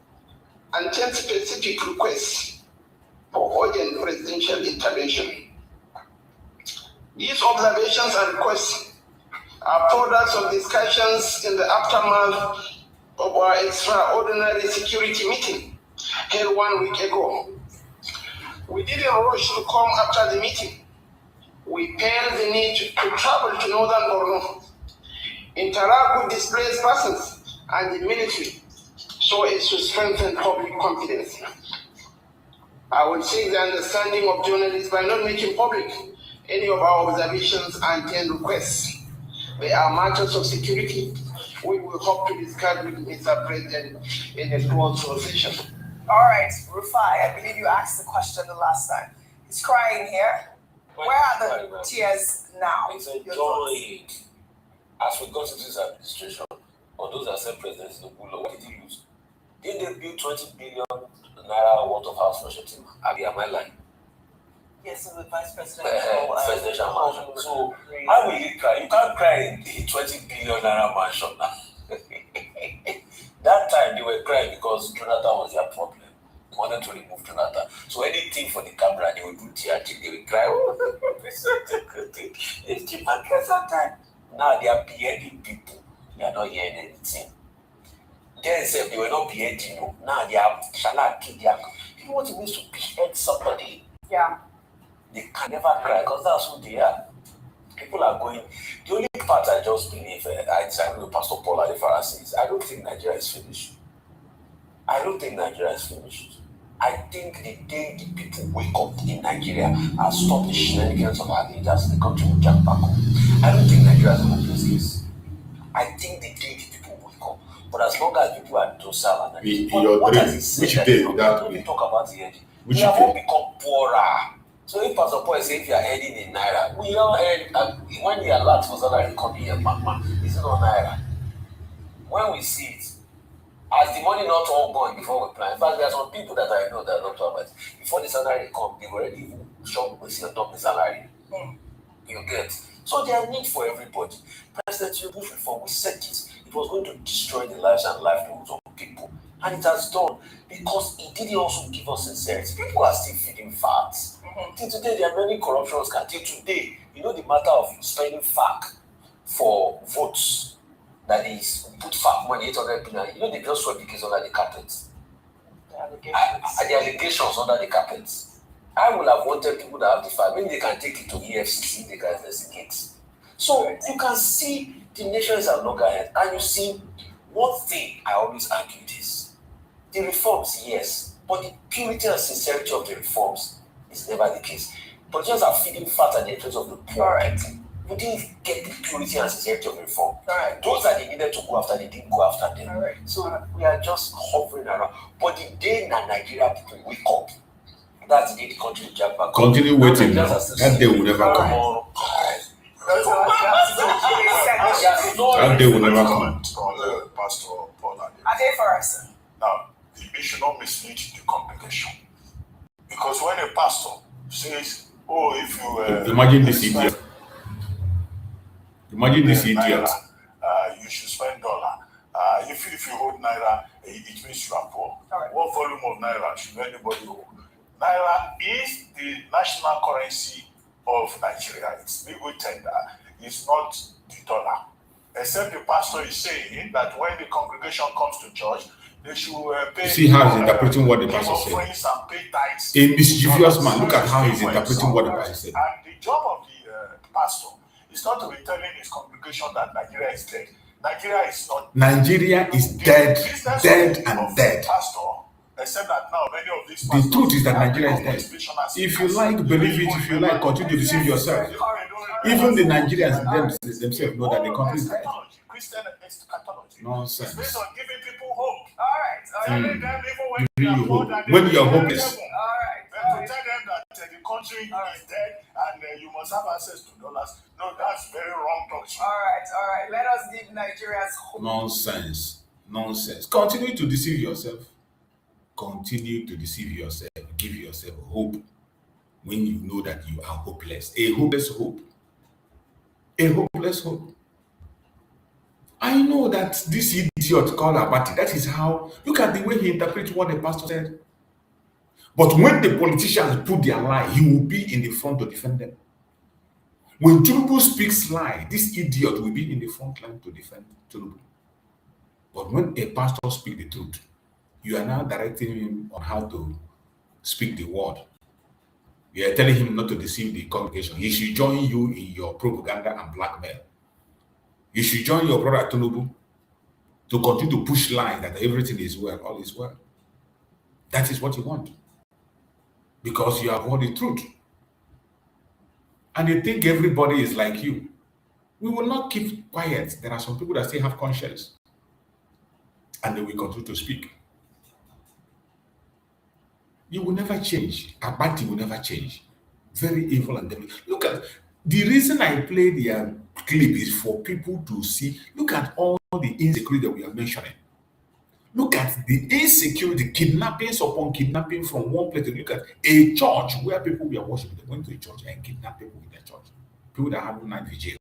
and 10 specific requests for urgent presidential intervention. These observations and requests are products of discussions in the aftermath of our extraordinary security meeting held 1 week ago. We didn't rush to come after the meeting. We felt the need to travel to northern Borno, interact with displaced persons and the military so as to strengthen public confidence. I will seek the understanding of journalists by not making public any of our observations and 10 requests. They are matters of security. We will hope to discuss with Mr. President in a closed session. All right, Rufai, I believe you asked the question the last time. He's crying here. Where are the tears now? It's a joy. As we got into this administration, or those that said President Tinubu, what did he lose? Didn't they build 20 billion naira worth of house for Shettima? Am I lying? Yes, so the vice president. Presidential mansion. So how will you cry? You can't cry in the 20 billion naira mansion now. That time they were crying because Jonathan was their problem. They wanted to remove Jonathan. So anything for the camera, they would do theater. They would cry. It's keep on time. Now they are beheading people. They are not hearing anything. Then said they were not beheading you. Now they are shalaki. You know what it means to behead somebody? Yeah. They can never cry because that's who they are. People are going. The only part I just believe, I agree with Pastor Paula the Pharisees. I don't think Nigeria is finished. I don't think Nigeria is finished. I think the day the people wake up in Nigeria and stop the shenanigans of our leaders, the country will jump back up. I don't think Nigeria is a hopeless case. I think the day the people wake up. But as long as people are docile and what has he said? Which day that we talk about the ending? We have all become poorer. So if Pastor Paul says if you are earning in Naira, we all earn, when the alert for salary come here, it's not Naira. When we see it, as the money not all gone before we plan. In fact, there are some people that I know that are not talking about it. Before the salary come, they've already even shot with on top of the salary. You get. So there are need for everybody. President Tinubu reform, we said it. It was going to destroy the lives and livelihoods of people. And it has done because it didn't also give us sincerity. People are still feeding facts. Till today, there are many corruptions. Till today, you know the matter of spending FAC for votes. That is, put FAC money, 800 billion. You know they just swept the case under the carpet. The allegations under the carpet. I would have wanted people that have the FAC. Maybe they can take it to EFCC, they can investigate. So you can see the nation is at loggerhead. And you see, one thing I always argue is the reforms, yes, but the purity and sincerity of the reforms is never the case. Politicians are feeding fat at the entrance of the poor. Right. We didn't get the purity and sincerity of reform. Those that they needed to go after, they didn't go after them. So we are just hovering around. But the day that Nigeria people wake up, that's the day the country will jump back. Continue waiting now. That day will never come. That day will never come. Pastor Paul. I did first. Now, it should not mislead the congregation. Because when a pastor says, oh, if you... imagine this idiot. Imagine this idiot. You should spend dollar. If you hold naira, it means you are poor. What volume of naira should anybody hold? Naira is the national currency of Nigeria. It's legal tender. It's not the dollar. Except the pastor is saying that when the congregation comes to church, they should pay. See how he's interpreting what the pastor said. And pay tithes. A mischievous man. Look at how he's interpreting what the pastor said. And the job of the pastor is not to be telling his congregation that Nigeria is dead. Nigeria is not. Nigeria is dead, dead and dead. Pastor, except that now many of these the truth is that Nigeria is dead. If you like, believe it. If you like, continue to deceive yourself. Even the Nigerians themselves know that the country is dead. Christian eschatology. Nonsense. It's based on giving people hope. All right. When you are hopeless. All right. To tell them that the country is dead and you must have access to dollars. No, that's very wrong talk. All right. Let us give Nigerians hope. Nonsense. Continue to deceive yourself. Continue to deceive yourself. Give yourself hope when you know that you are hopeless. A hopeless hope. A hopeless hope. I know that this idiot called Abati, that is how, look at the way he interprets what the pastor said. But when the politicians put their lie, he will be in the front to defend them. When Tinubu speaks lie, this idiot will be in the front line to defend Tinubu. But when a pastor speaks the truth, you are now directing him on how to speak the word. You are telling him not to deceive the congregation. He should join you in your propaganda and blackmail. You should join your brother Tinubu to continue to push lies that everything is well, all is well. That is what you want. Because you have heard the truth. And you think everybody is like you. We will not keep quiet. There are some people that still have conscience. And they will continue to speak. You will never change. Abati will never change. Very evil and devil. Look at the reason I play the clip is for people to see. Look at all the insecurity that we are mentioning. Look at the insecurity, kidnappings upon kidnapping from one place. Look at a church where people were worshiping. They went to a church and kidnapped people in their church. People that had night vigil.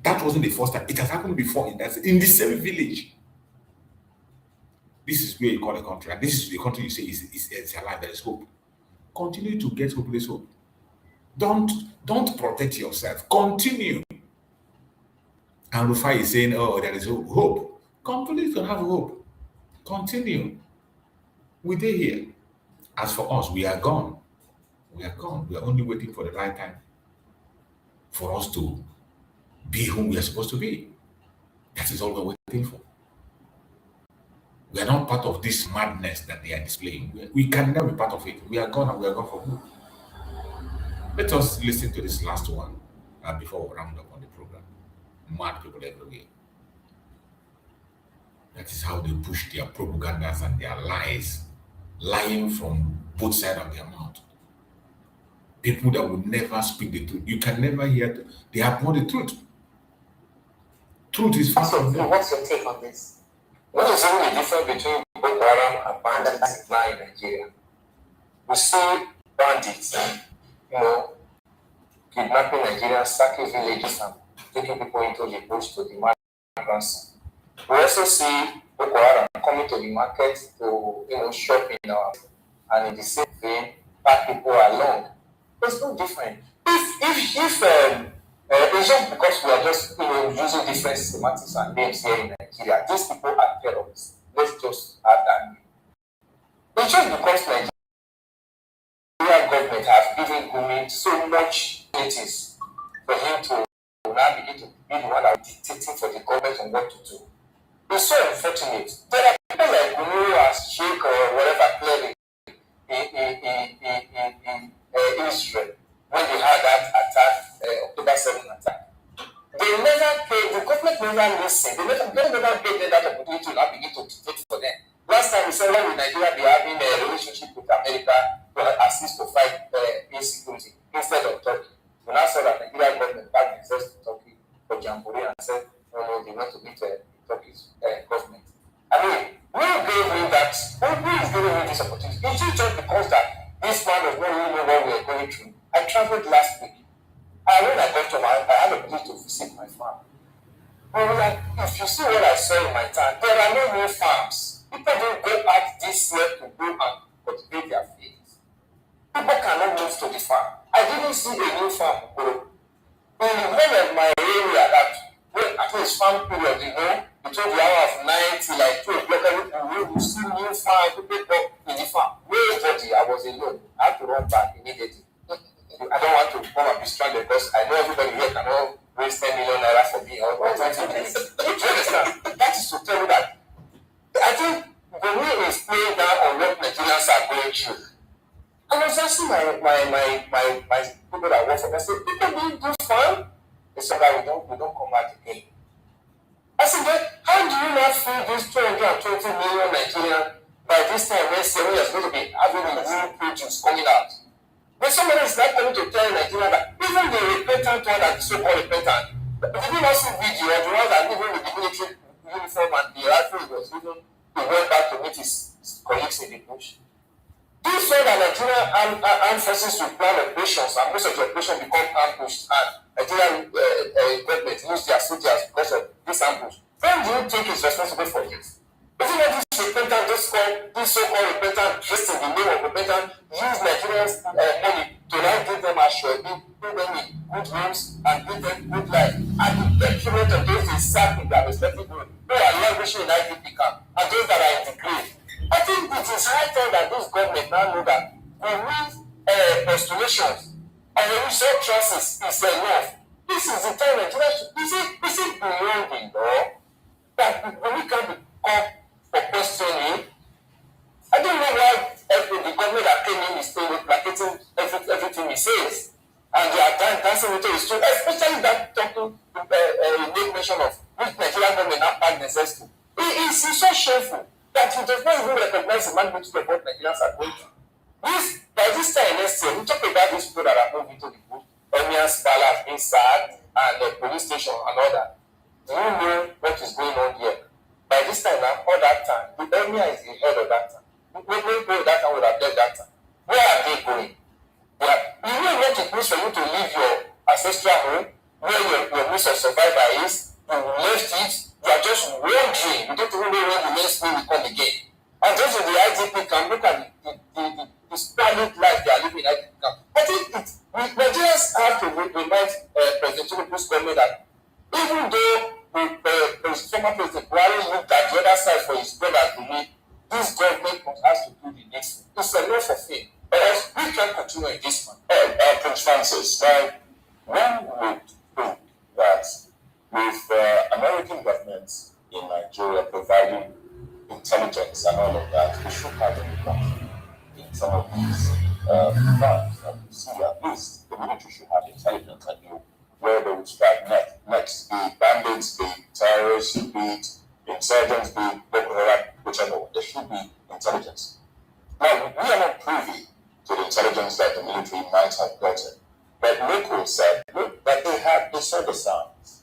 That wasn't the first time. It has happened before in the same village. This is where you call a country. And this is the country you say is alive. There is hope. Continue to get hopeless hope. Don't protect yourself. Continue. And Rufai is saying, oh, there is hope. Continue to have hope. Continue. We're here. As for us, we are gone. We are gone. We are only waiting for the right time for us to be who we are supposed to be. That is all we're waiting for. We are not part of this madness that they are displaying. We can never be part of it. We are gone and we are gone for good. Let us listen to this last one before we round up on the program. Mad people everywhere. That is how they push their propagandas and their lies, lying from both sides of their mouth. People that will never speak the truth. You can never hear. They have not the truth. Truth is far from them. What's your take on this? What is really the difference between Boko Haram and bandits now in Nigeria? We see bandits, kidnapping Nigerians, sacking villages, and taking people into the bush to demand ransom. We also see Boko Haram coming to the market to shop in and in the same vein, pack people along. It's no different. If it's just because we are just using different semantics and names here in Nigeria, these people are terrorists. Let's just add that. It's just because Nigeria government has given Gumi so much notice for him to now begin to be the one that is dictating for the government on what to do. It's so unfortunate. There are people like Kanu as Sheikh or whatever clearly in Israel when they had that attack October 7 attack. They never paid, the government never listened. They never gave them that opportunity to now begin to dictate for them. Last time we saw when will Nigeria be having a relationship with America to assist to fight insecurity instead of Turkey. We now saw that the Nigerian government backed themselves to Turkey for Jamboree and said, no, they want to meet Turkey's government. I mean, who gave me that? Who is giving me this opportunity? Is it just because that this man does not really know what we are going through? I traveled last week. When I got home, I had a place to visit my farm. Well, like, if you see what I saw in my town, there are no new farms. People don't go out this year to go and cultivate their fields. People cannot move to the farm. I didn't see a new farm grow. In the whole of my area, that when at least farm period, between the hour of 9 till like 2 o'clock, you see new farm, people go in the farm. Nobody, I was alone. I had to run back immediately. I don't want to come and be stranded because I know everybody here cannot raise 10 million naira for me or 20 million. Do you understand? That is to tell you that I think the way is playing down on what Nigerians are going through. I was asking my people that work for me, I said, people doing good fun? They said that we don't come back again. I said, but how do you not feel this 220 million Nigerians by this time next year when you're supposed to be having a new produce coming out? But somebody is not coming to tell Nigeria that even the repentant one that is so-called repentant, did you not see video of the one that even with the military uniform and the rifle was even, he went back to meet his colleagues in the bush? This way that Nigerian armed forces will plan operations and most of the operations become ambushed and Nigerian government use their soldiers because of this ambush. When do you think is responsible for this? Isn't it this repentant, this so-called repentant, just in the name of repentant, use Nigerians' money to now give them assurance, give them in good homes and give them good life. And the detriment of those they sack in their respective room, who are languishing in IDP camp, and those that are in the grave. I think it is high time that this government now know that we need postulations and the result trusses is enough. This is the time Nigeria should, is it beyond the law that when we can become for questioning? I don't know why the government that came in is still placating everything he says. And they are dancing into his truth, especially that talking mention of which Nigerian government now packed themselves to. It is so shameful that he does not even recognize the magnitude of what Nigerians are going through. By this time next year, we talk about these people that are moving to the bush, Emirs, Palace, being sacked, and the police station and all that. Do you know what is going on here? By this time now, all that time, the Emir is the head of that time. People that time would have left that time. Where are they going? You know what it means for you to leave your ancestral home, where your means of survival is, you left it, you are just wondering, you don't even know when the next day will come again. And those in the IDP camp, look at the splendid life they are living in IDP camp. I think Nigerians have to remind President Tinubu's government that even though the former President Buhari looked at the other side for his brother to me, this government has to do the next thing. It's a lot of thing. Else we can continue in this one. Prince Francis, now, one would think that with American governments in Nigeria providing intelligence and all of that, we should have an impact in some of these crimes that we see. At least the military should have intelligence and know where they would strike next. Be it bandits, be it terrorists, be it insurgents, be it Boko Haram, whichever one. There should be intelligence. Now, we are not privy to the intelligence that the military might have gotten. But locals said, look, that they saw the signs.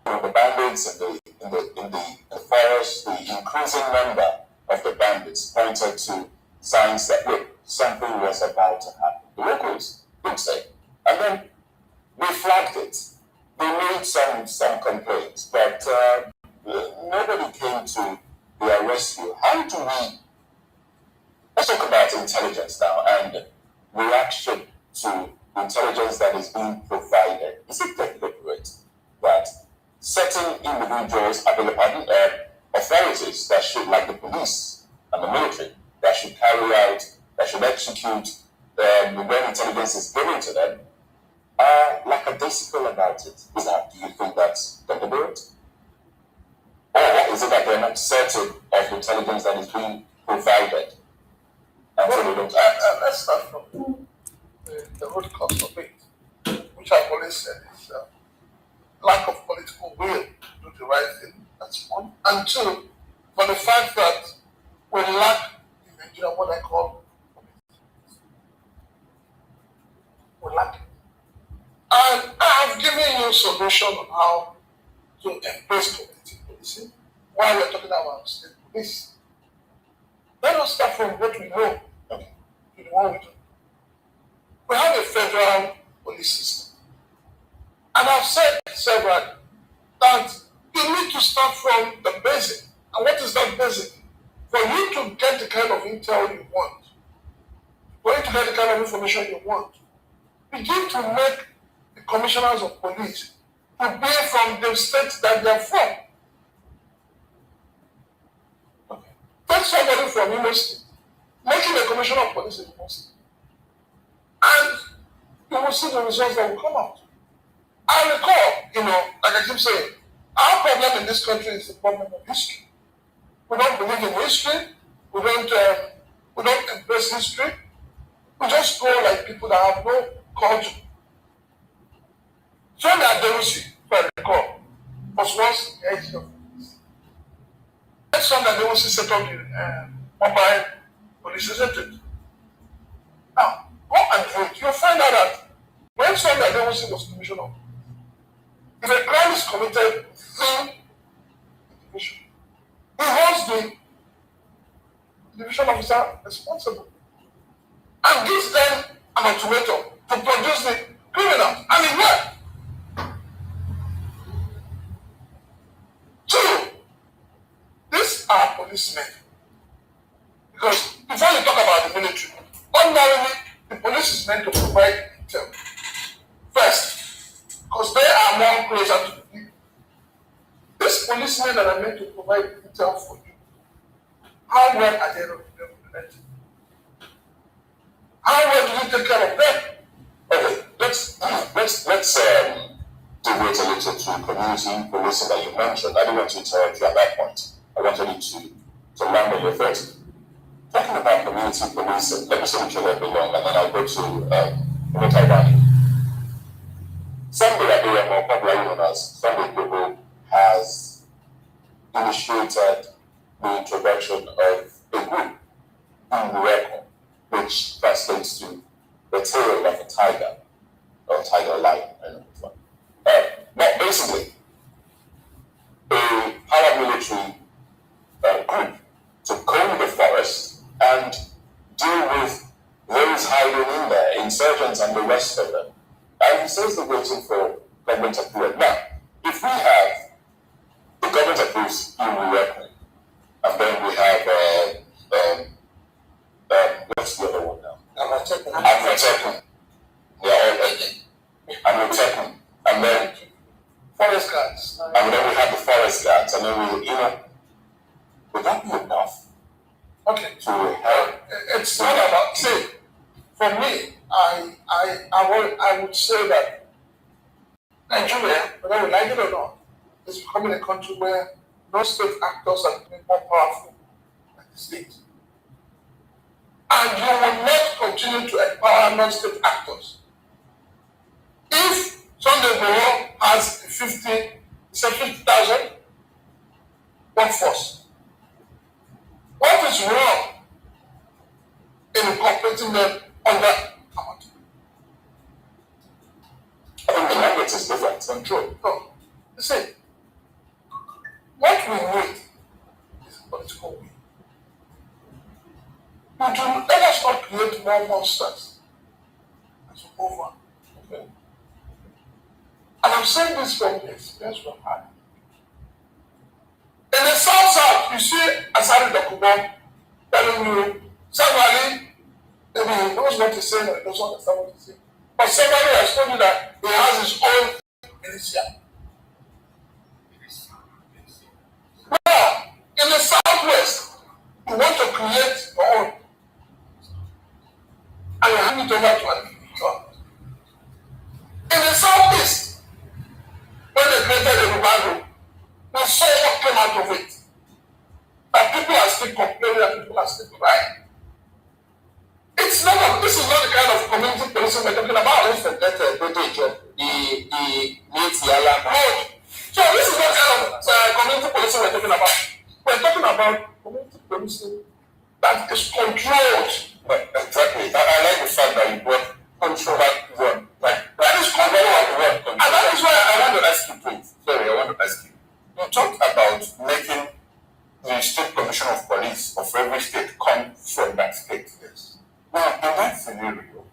The bandits in the forest, the increasing number of the bandits pointed to signs that, look, something was about to happen. The locals didn't say. And then they flagged it. They made some complaints, but nobody came to their rescue. How do we... Let's talk about intelligence now and reaction to intelligence that is being provided. Is it deliberate that certain individuals, authorities that should, like the police and the military, that should carry out, that should execute when intelligence is given to them, are lackadaisical about it? Do you think that's deliberate? Or is it that they're not certain of the intelligence that is being provided? Let's start from the root cause of it, which which our police said is lack of political will to do the right thing. That's one. And two, for the fact that we lack in Nigeria what I call community. We lack it. And I have given you a solution on how to embrace community policing while we're talking about state police. Let us start from what we know, okay, to the one we do. We have a federal police system. And I've said several that you need to start from the basic. And what is that basic? For you to get the kind of intel you want, for you to get the kind of information you want, begin to make the commissioners of police to be from the states that they're from. Okay. Take somebody from Imo State, make him a commissioner of police in Imo State, and you will see the results that will come out. I recall, like I keep saying, our problem in this country is the problem of history. We don't believe in history. We don't embrace history. We just go like people that have no culture. So that Derusi, if I recall, was once the edge of this. That's one that Derusi set up the mobile police, isn't it? Now, go and vote. You'll find out that when Sunday Derusi was commissioner, if a crime is committed within the division, he holds the division officer responsible and gives them an ultimatum to produce the criminal. And it worked. Two, these are policemen. Because before you talk about the military, ordinarily the police is meant to provide intel first, because they are more closer to the people. These policemen that are meant to provide intel for you, how well are they represented? How well do you take care of them? Okay, let's devote a little to community policing that you mentioned. I didn't want to interrupt you at that point. I wanted you to land on your first. Talking about community policing, let me say which I belong, and then I'll go to Taiwan. Sunday Adeyemo, more popularly known as Sunday Igbo, has initiated the introduction of a group, Mureko, which translates to the tail of a tiger, or tiger lion. But basically, a paramilitary group to comb the forest and deal with those hiding in there, insurgents and the rest of them. And he says they're waiting for government approval. Now, if we have the government approves Mureko, and then we have what's the other one now? Amateku. Amateku. And then forest guards. And then we have the forest guards. And then we, would that be enough? Okay. To help? It's not about, see, for me, I would say that Nigeria, whether we like it or not, is becoming a country where non-state actors are becoming more powerful than the state. And you will not continue to empower non-state actors. If Sunday Igbo has 50,000 workforce, what is wrong in incorporating them under Amadu? I think the language is different. Control. No. You see, what we need is political will. Let us not create more monsters as we move on. Okay. And I'm saying this from the experience from high. In the South, you see Asari Dokubo telling you, somebody, maybe he knows what he's saying or he doesn't understand what he's saying. But somebody has told you that he has his own militia. Now, in the Southwest, you want to create your own. And you hand it over to an individual. In the Southeast, when they created the Rubago, we saw what came out of it. That people are still complaining and people are still crying. This is not the kind of community policing we're talking about. Don't forget the So this is what kind of community policing we're talking about. We're talking about community policing that is controlled. But exactly. I like the fact that you brought control back one. That is control. And that is why I want to ask you, please. Sorry, I want to ask you. You talked about making the state commissioner of police of every state come from that state. Yes. Now, in that scenario,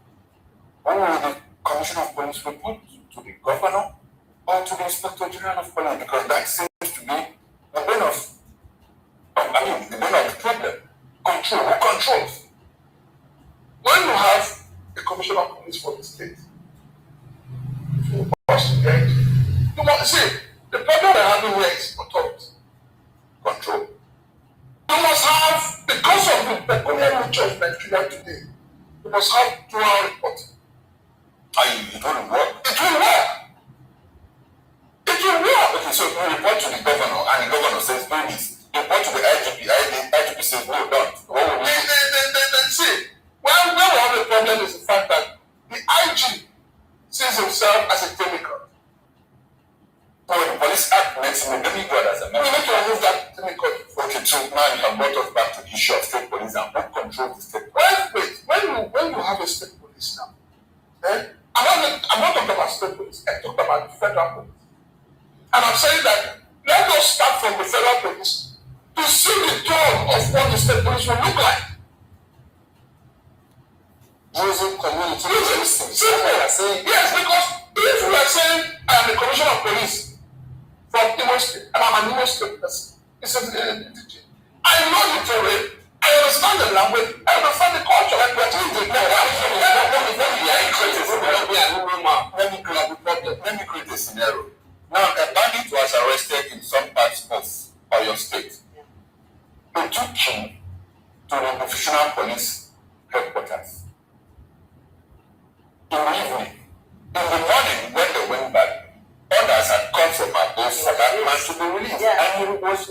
when will the commissioner of police report to the governor or to the inspector general of police? Because that seems to be the bane of the problem. Control. Who controls? When you have a commissioner of police for the state, you must see the problem we're having here is authority. Control. You must have, because of the peculiar nature of Nigeria today, you must have dual reporting. It will work. It will work. It will work. Okay, so you report to the governor, and the governor says do this. You report to the IGP, IGP says no, don't. What will you They see, where we have a problem is the fact that the IG sees himself as a democrat. So the police act makes him a demigod as a man. We need to remove that demigod. Okay, so now you have brought us back to the issue of state police and who controls the state Wait, police. when you have a state police now, then I'm not talking about state police, I'm talking about the federal police. And I'm saying that let us start from the federal police to see the tone of what the state police will look like. Using community Yes, because if you are saying I am the commissioner of police from Imo State and I'm an Imo State person, it's a I know the terrain, I understand the language, I understand the culture. Like we're doing the Let me create a scenario. Now, a bandit was arrested in some parts of Oyo State. They took him to the professional police headquarters. In the evening, in the morning, when they went back, orders had come from above for that man to be released. And he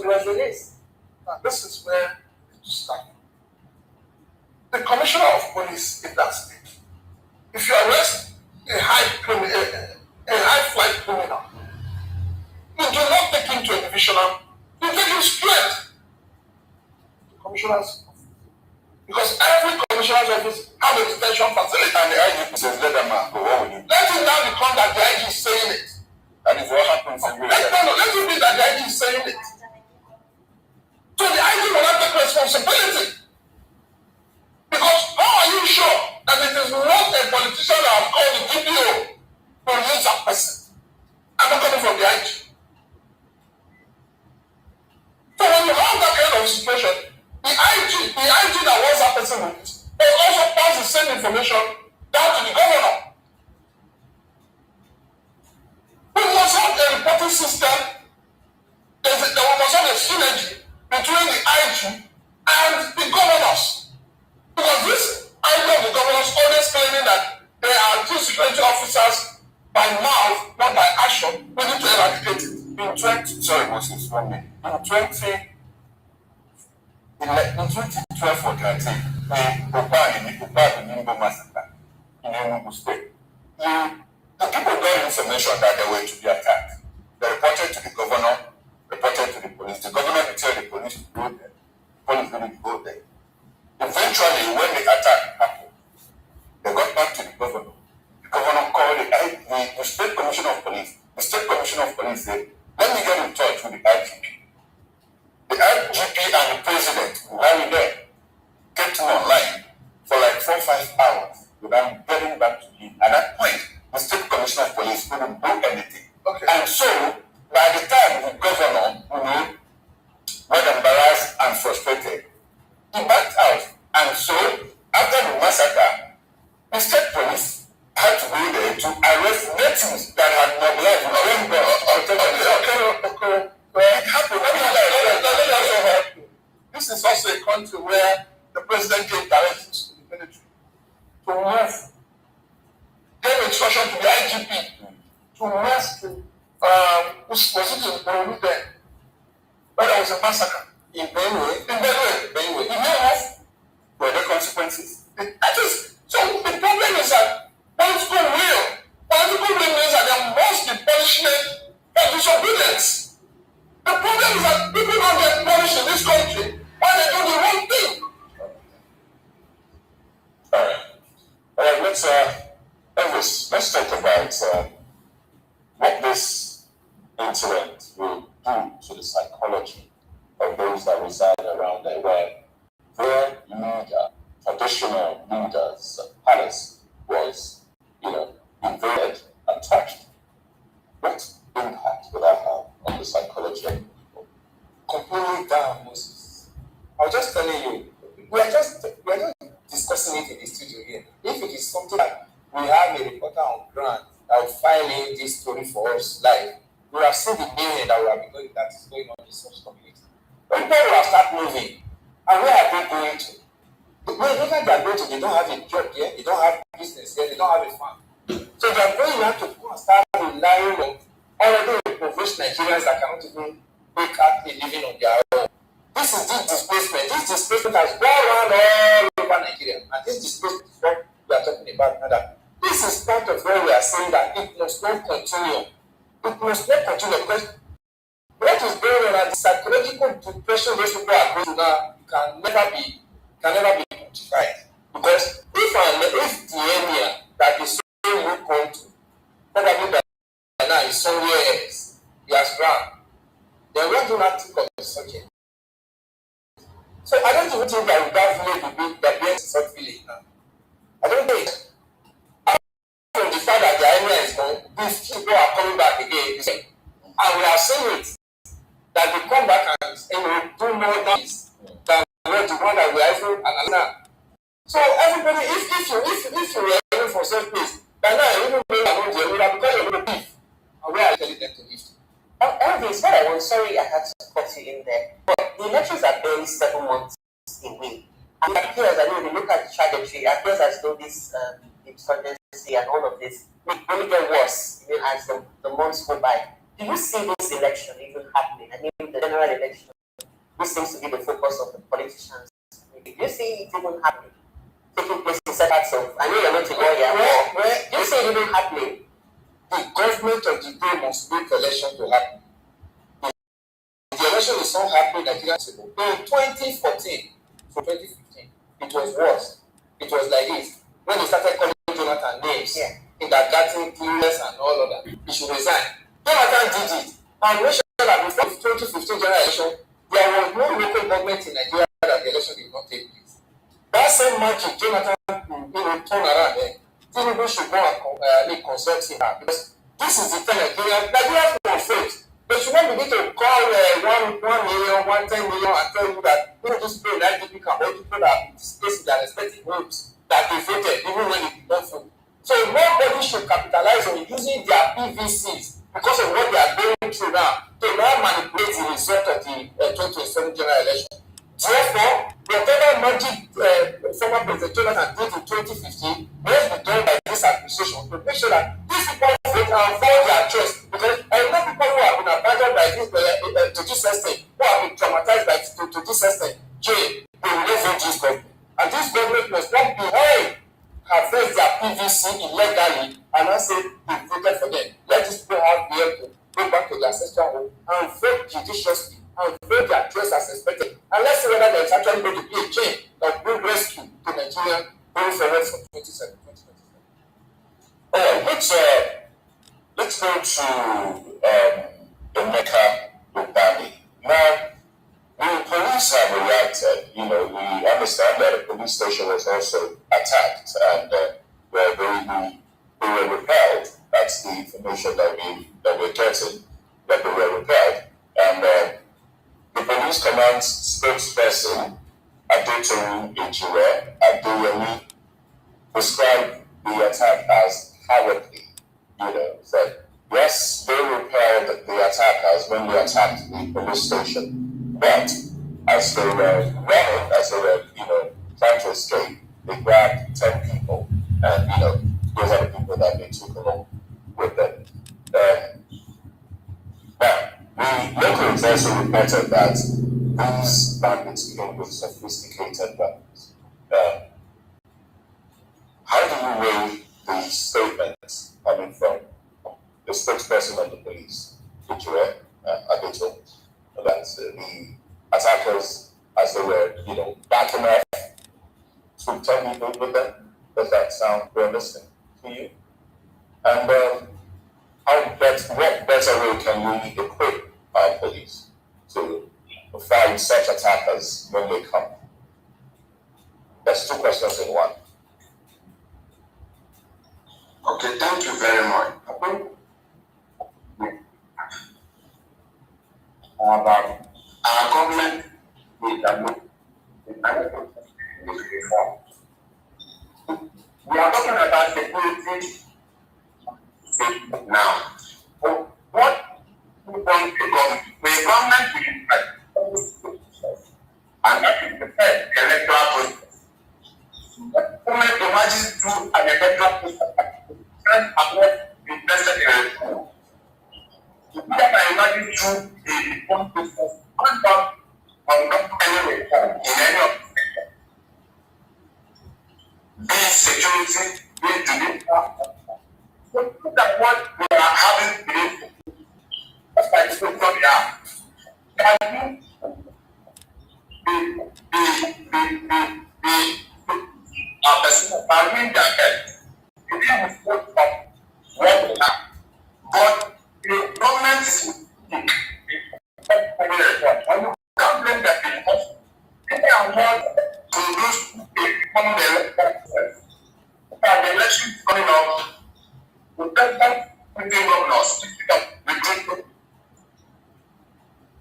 was released. Now, this is where it starts. The commissioner of police in that state, if you arrest a high flight criminal, you do not take him to a divisional, you take him straight to commissioner's office. Because every commissioner's office has a detention facility. And the IGP says, let them go. What will you do? Let it now become that the IG is saying it. That is what happens everywhere. Let it be that the IG is saying it. So the IG will not take responsibility. Because how are you sure that it is not a politician that has called the DPO to release that person? I'm not coming from the IG. So when you have that kind of situation, the IG that wants that person released will also pass the same information down to the governor. We must have a reporting system. There must have a synergy between the IG and the governors. Because this IG of the governors always claiming that they are two security officers by mouth, not by action. We need to eradicate it. In 2012 or 13, the Ekpa Igbo massacre in Enugu State. The people got information that they were to be attacked. They reported to the governor, reported to the police. The governor would tell the police to go there. The police didn't go there. Eventually, when the attack happened, they got back to the governor. The governor called the state commissioner of police. The state commissioner of police said, let me get in touch with the IGP. The IGP and the president, who were there, kept him online for like 4 or 5 hours without getting back to him. At that point, the state commissioner of police couldn't do anything. Okay. And so, by the time the governor, was embarrassed and frustrated, he backed out. And so, after the massacre, the state police had to go there to arrest natives that had mobilized. It happened. This is also a country where the president gave directives to the military to move, gave instruction to the IGP to move to, was it in Boronu then? Where there was a massacre. In Benue. In Benue. You know were there consequences? That is, so the problem is that political will means that there Elvis, let's talk about what this incident will do to the psychology of those that reside around there, where their leader, traditional leader's palace was, invaded and touched. What impact will that have on the psychology of people? Completely down, Moses. I was just telling you, we are just discussing it in the studio here. If it is something that we have a reporter on ground that will file in this story for us live, we have seen the million that is going on in such community. But people will start moving. And where are they going to? Wherever they are going to, they don't have a job here, they don't have business here, they don't have a farm. So they are going out to go and start relying on already impoverished Nigerians that cannot even make out a living on their own. This is this displacement. This displacement has gone around all over Nigeria. And this displacement is what we are talking about now. This is part of where we are saying that it must not continue. It must not continue because what is going on at the psychological depression those people are going through now can never be quantified. Because if the area that is so look on to, probably by now is somewhere else, he has ground, then we do not think of the subject. So I don't even think that that village will be the best such village now. I don't think. From the fact that the area is gone, these people are coming back again. And we are seeing it. That they come back and do more things than the one that we are even now. So everybody, if you were aiming for such place, by now you don't know about the area because you don't live. And where are you telling them to live? Elvis, what I want, sorry I had to cut you in there, but the elections are barely 7 months away. And it appears, I mean, when you look at the trajectory, it appears as though this insurgency and all of this will only get worse even as the months go by. Do you see this election even happening? I mean, the general election, this seems to be the focus of the politicians. Do you see it even happening? Taking place in parts of, I know you're not to go here, but do you see it even happening? The government of the day must make the election to happen. The election is not happening in Nigeria. In 2014 to 2015, it was worse. It was like this. When they started calling Jonathan names, in that getting clueless and all of that, he should resign. Jonathan did it. And we should that before the 2015 general election, there was no local government in Nigeria that the election did not take place. That same magic, Jonathan, turn around there. Tinubu should go and consult him now because this is the thing Nigerians will faith. They should not begin to call 1 million, 110 million and tell you that this people like people can vote people that are displaced in their respective homes that they voted even when they did not vote. So nobody should capitalize on using their PVCs because of what they are going through now to now manipulate the result of the 2027 general election. Therefore, whatever magic former President Jonathan did in 2015 must be done by this administration to make sure that these people vote and follow their choice. Because I know people who have been abandoned by this to this extent, who have been traumatized by to this extent, they will not vote this government. And this government must not be harvest their PVC illegally and not say they voted for them. Let these people have the able to go back to their ancestral home and vote judiciously and vote their choice as expected. And let's see whether there is actually going to be a change that will rescue to Nigeria going forward from 2027. All right, let's go to the Mecca Lubani. Now, the police have reacted. We understand that a police station was also attacked and they were repelled. That's the information that we're getting, that they were repelled. And the police command spokesperson, Adetoru Ejire Adeyemi, described the attack as cowardly. Said, yes, they repelled the attackers when they attacked the police station, but as they were running, as they were, trying to escape, they grabbed 10 people, and those are the people that they took along with them. Now, the locals also reported that these bandits came with sophisticated weapons. How do you weigh the statements coming from the spokesperson of the police, Ejire Adetoru, that the attackers, as they were, backing off, took 10 people with them? Does that sound realistic to you? And what better way can we equip our police to fight such attackers when they come? That's two questions in one. Okay, thank you very much. Our government we are talking about security now. What we want the government to impact, and that is the first electoral process. Government imagine through an electoral process, first about invested in you can imagine through the reform process, and not any reform in any of the sector. Be security, be judicial. So look at what we are having today. That's why it's so here. Can you person are doing their best to deal with what we have, but the government is and you can't blame them because they are not produced from the elections. And the election is coming up, the president putting governors recruitment.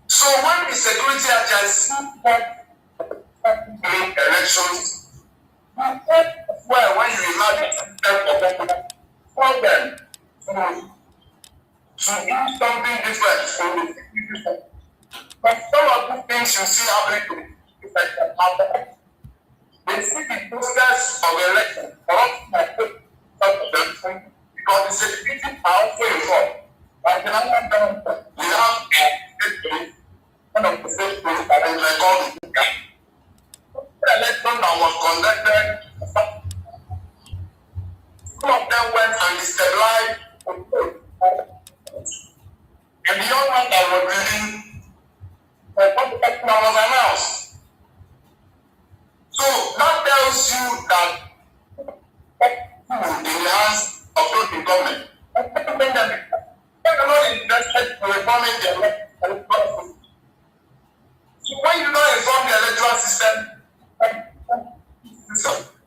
So when the security agency during elections, well, when you imagine for them to do something different from the security. But some of the things you see happening to is like they see the process of election because the security are also involved. Like in another government, we have a state police, one of the state police that is like all the guys. The election that was conducted, some of them went and destabilized and the young man that was reading that was announced. So that tells you that in the hands of the government, they are not interested in reforming the electoral system. So when you don't reform the electoral system,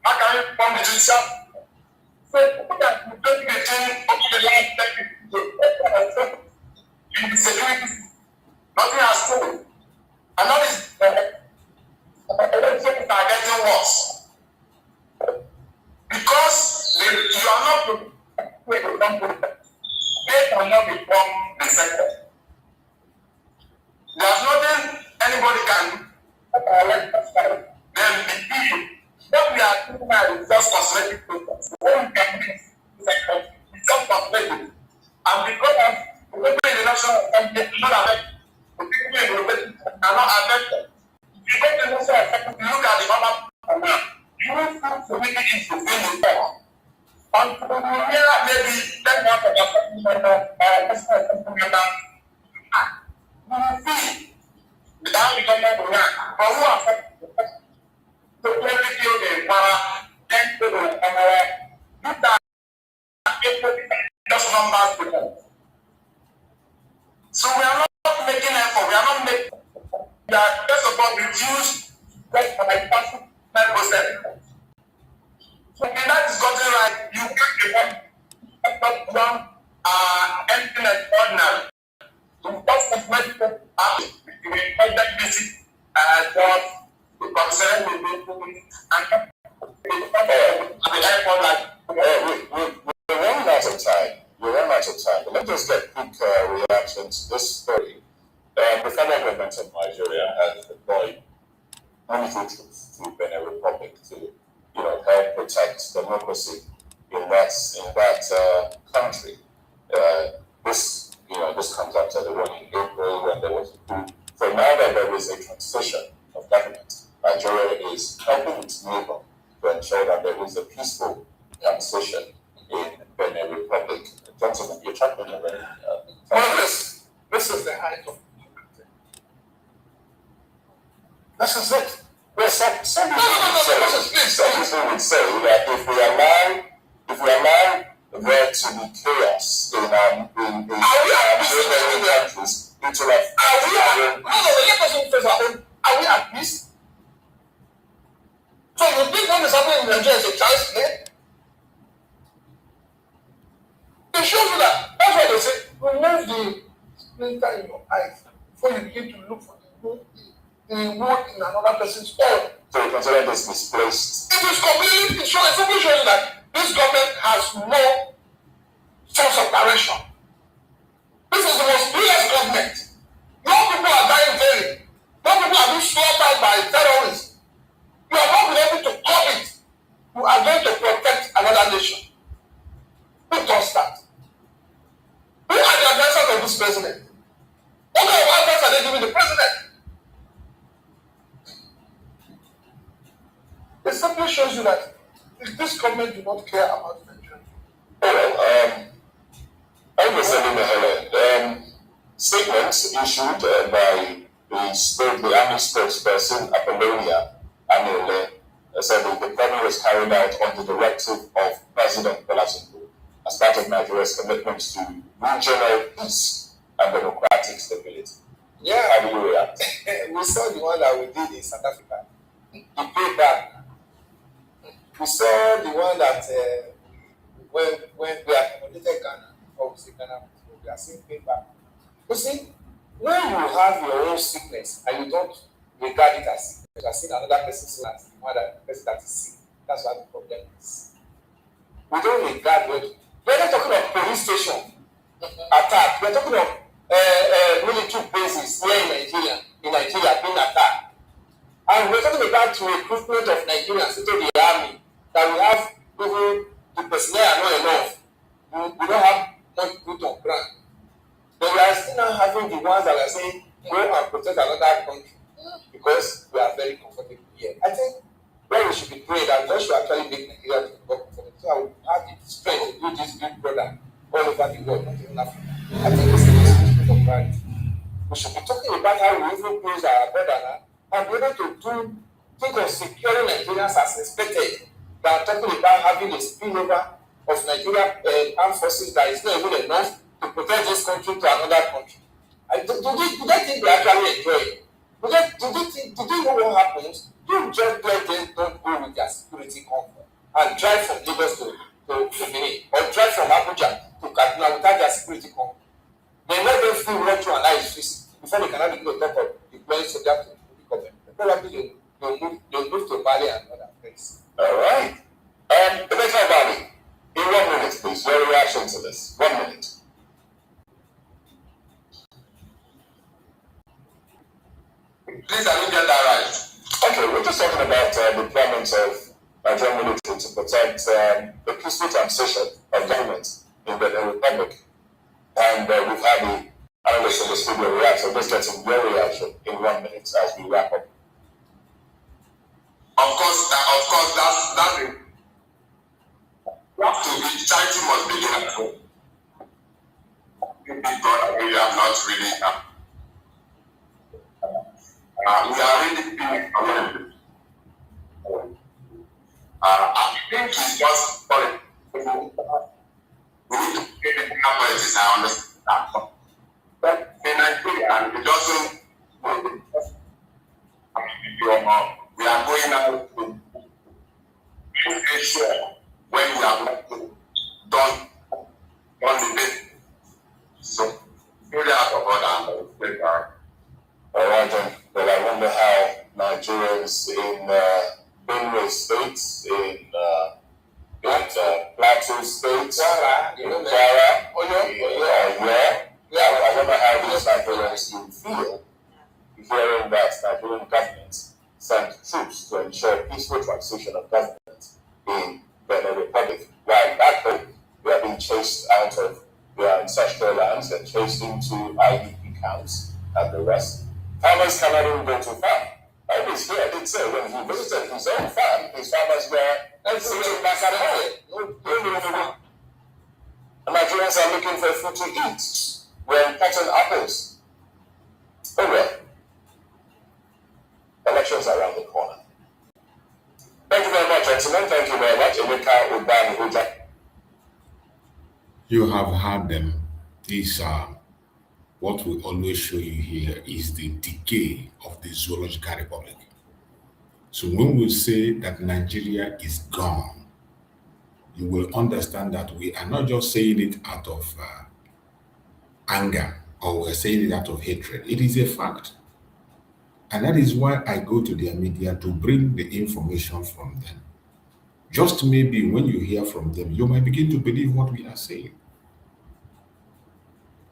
how can you reform the judicial? So that you don't get up to the last decade in the security, nothing has changed. And that is elections are getting worse. Because you are not they cannot reform the sector. There's nothing anybody can do. Then the issue what we are doing now is just cosmetic process. What we can do is just cosmetic. And because of the people in the national assembly are not affected, the people in the university are not affected. If you go to the national assembly, you look at the other command, you will see community issues in the form. Until you hear maybe 10 months of the assembly member or national assembly member, you will see the government will run. But who are affected? So every field in power, then to the camera, these are just numbers people. So we are not making effort, we are not making that first of all reduce that by 9%. So when that is gotten right, you can't get one anything extraordinary. So that's the medical action. You will make that visit job, the concern will be and the airport like we're running out of time. But let's just get quick reaction to this story. The federal government of Nigeria has deployed military troops to Benin Republic to, help protect democracy in that country. This comes after the one in April when there was a coup. So now that there is a transition of government, Nigeria is helping its neighbor to ensure that there is a peaceful transition in Benin Republic. Gentlemen, you're talking already. Well, this is the height of this is it. Some people would say that if we allow to be chaos in countries into like Are we at peace? So you think what is happening in Nigeria is a child's play? It shows you that. That's why they say, remove the splinter in your eyes before you begin to look for the wood in another person's own. So you consider this misplaced? It is completely, it's showing you that this government has no sense of direction. This is the most brilliant government. Young people are dying daily. Young people are being slaughtered by terrorists. You have not been able to curb it. You are going to protect another nation. Who does that? Who are the advisors of this president? What kind of advice are they giving the president? It simply shows you that if this government do not care about Nigeria. Statements issued by the army spokesperson Apollonia Anole said that the plan was carried out on the directive of President Bola Tinubu as part of Nigeria's commitment to regional peace and democratic stability. Yeah, how do you react? We saw the one that we did in South Africa. He paid back. We saw the one that when we accommodated Ghana, or we say Ghana, we are seeing payback. You see, when you have your own sickness and you don't regard it as sickness, you are seeing another person's as the one that person that is sick. That's what the problem is. We don't regard what we're not talking of police station attack. We're talking of military bases here in Nigeria being attacked. And we're talking about recruitment of Nigerians into the army. That we have even the personnel are not enough. We don't have much good on ground. But we are still not having the ones that are saying go and protect another country because we are very comfortable here. I think where we should be praying that God should actually make Nigeria to be more comfortable. So I will have the strength to do this big brother all over the world, not even Africa. I think it's a spirit of pride. We should be talking about how we even close our border now and be able to think of securing Nigerians as expected. They are talking about having a spillover of Nigeria armed forces that is not even enough to protect this country to another country. Do they think they actually enjoy it? Do they know what happens? You just let them don't go with their security comfort and drive from Lagos to Benin or drive from Abuja to Kanu without their security comfort. They let them feel what you and I is facing before they cannot begin to talk of deploying soldiers to the government. Probably they'll move to Mali and other places. All right. Professor Bali, in 1 minute, please, your reaction to this. 1 minute. Please, I didn't get that right. Okay, we're just talking about deployment of Nigerian military to protect the peaceful transition of government in the Republic. And we've had the analyst in the studio react, so just getting your reaction in 1 minute as we wrap up. Of course, that's it. To be charity must begin at home. Big brother, we are not really we are really being alone. I think it's just politics. We need to get the politics, I understand that. But in Nigeria, it doesn't we are going out to make sure when we are done the bit. So, really out of order and all right, then. Well, I wonder how Nigerians in Benue State, in Plateau State, in Kwara, I wonder how these Nigerians will feel hearing that Nigerian government sent troops to ensure peaceful transition of government in Benin Republic. While back home, we are being chased out of their ancestral lands and chased into IDP camps and the rest. Farmers cannot even go to farm. I was here, I did say, when he visited his own farm, his farmers were sitting back at home. Nigerians are looking for food to eat. We're importing apples. Oh well. Elections are around the corner. Thank you very much, gentlemen. Thank you very much. Emeka Ubani Uja. You have heard them. These are what we always show you here is the decay of the zoological republic. So when we say that Nigeria is gone, you will understand that we are not just saying it out of anger or we're saying it out of hatred. It is a fact. And that is why I go to their media to bring the information from them. Just maybe when you hear from them, you might begin to believe what we are saying.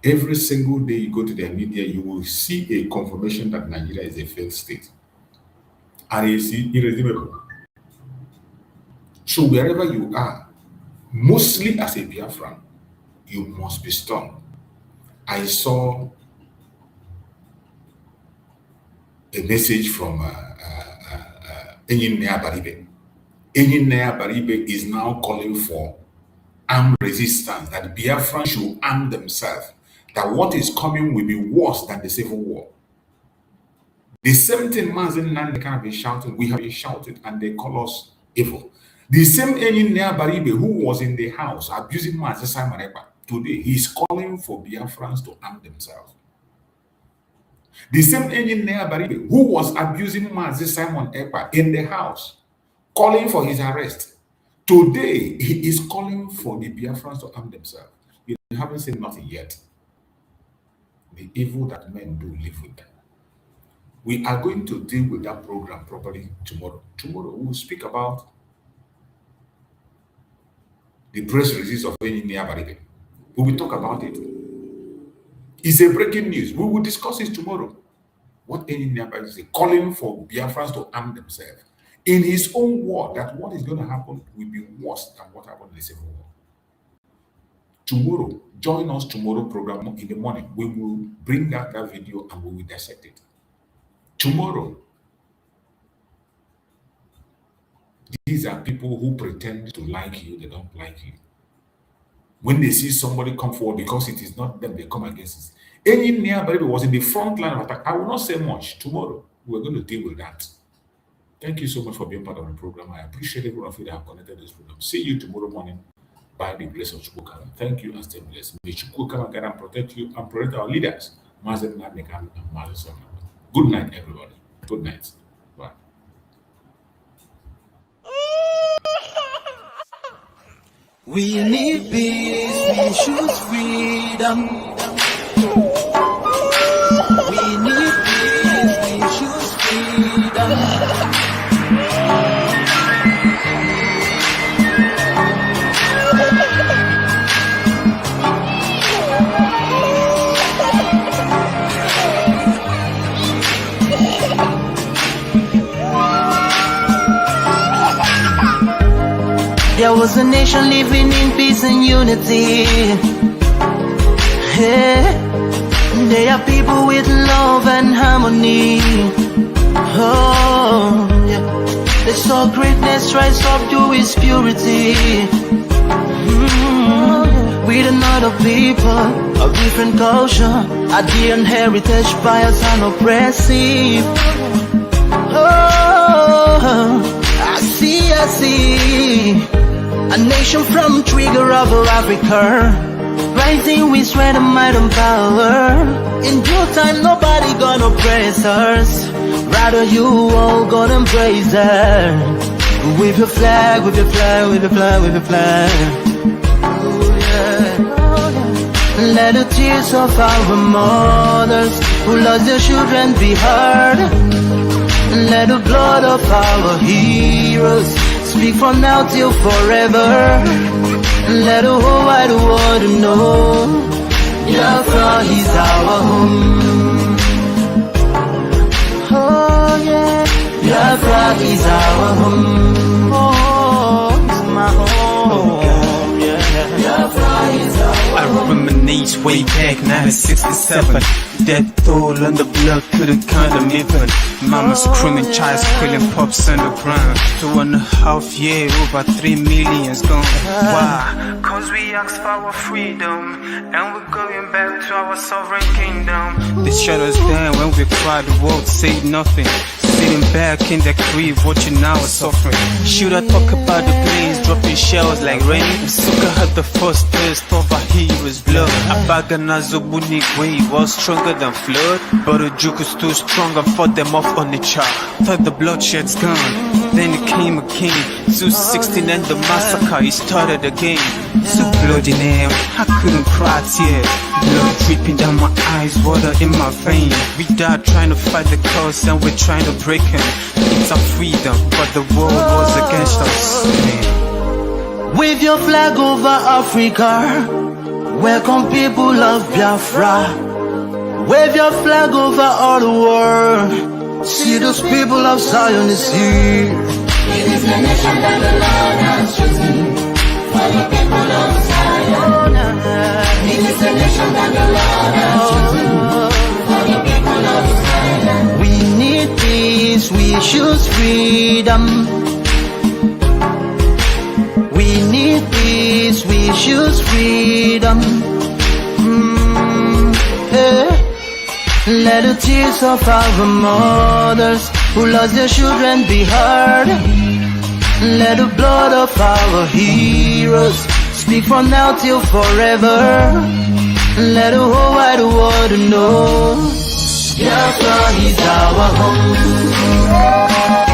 Every single day you go to their media, you will see a confirmation that Nigeria is a failed state. And it's irredeemable. So wherever you are, mostly as a Biafran, you must be strong. I saw a message from Engineer Baribe. Engineer Baribe is now calling for armed resistance, that Biafran should arm themselves, that what is coming will be worse than the civil war. The 17 months in Nnamdi can have been shouting, we have been shouting, and they call us evil. The same Engineer Baribe who was in the house abusing Mazi Simon Ekpa, today he is calling for Biafrans to arm themselves. The same Engineer Baribe who was abusing Mazi Simon Ekpa in the house, calling for his arrest, today he is calling for the Biafrans to arm themselves. You haven't seen nothing yet. The evil that men do, live with them. We are going to deal with that program properly tomorrow. Tomorrow we will speak about the press release of Engineer Baribe. We will talk about it. It's a breaking news. We will discuss it tomorrow. What Engineer Baribe is calling for Biafrans to arm themselves. In his own word, that what is going to happen will be worse than what happened in the Civil War. Tomorrow, join us tomorrow program in the morning. We will bring out that video and we will dissect it. Tomorrow, these are people who pretend to like you, they don't like you. When they see somebody come forward because it is not them, they come against it. Engineer Baribe was in the front line of attack. I will not say much. Tomorrow, we're going to deal with that. Thank you so much for being part of the program. I appreciate every one of you that have connected this program. See you tomorrow morning by the grace of Chukwukama. Thank you and stay blessed. May Chukwukama guide and protect you and protect our leaders. Mazen Nnamdi and Mazen Simon. Good night, everybody. Good night. Bye. We need peace, we choose freedom. We need peace, we choose freedom. There was a nation living in peace and unity. Yeah. They are people with love and harmony. Oh, yeah. They saw greatness rise up to its purity. With another people of different culture, Adian heritage, bias and oppressive. Oh, I see. A nation from trigger of Africa, rising with strength and might and power. In due time, nobody gonna praise us. Rather, you all gonna praise her. With your flag, with your flag, with your flag, with your flag. Oh, yeah. Let the tears of our mothers who lost their children be heard. Let the blood of our heroes speak from now till forever. Let the whole wide world know Biafra is our home. Oh yeah, Biafra is our home. Oh, it's my home. Yeah, Biafra is our home. I reminisce way back 1967. Death toll on the blood couldn't kind of even. Mama screaming, child squealing, pups on the ground. 2.5 years, over 3 million's gone. Why? Cause we asked for our freedom, and we're going back to our sovereign kingdom. They shut us down when we cried, the world said nothing. sitting back in the crib watching our suffering. Should I talk about the planes dropping shells like rain? Suka had the first taste of a hero's blood. Abagana Zobunigwe was stronger than flood, but Ojuku's too strong and fought them off on the chart. Thought the bloodshed's gone, then it came again. 216 and the massacre, it started again. So bloody name, I couldn't cry tears. Blood dripping down my eyes, water in my veins. We died trying to fight the cause and we're trying to break him. It's our freedom, but the world was against us. Wave your flag over Africa. Welcome people of Biafra. Wave your flag over all the world. See those people of Zion is here. It is the nation that the Lord has chosen for the people of Zion. It is the nation that the Lord has chosen for the people of Zion. We need peace, we choose freedom. We need peace, we choose freedom. Let the tears of our mothers who lost their children be heard. Let the blood of our heroes speak from now till forever. Let the whole wide world know Biafra is our home.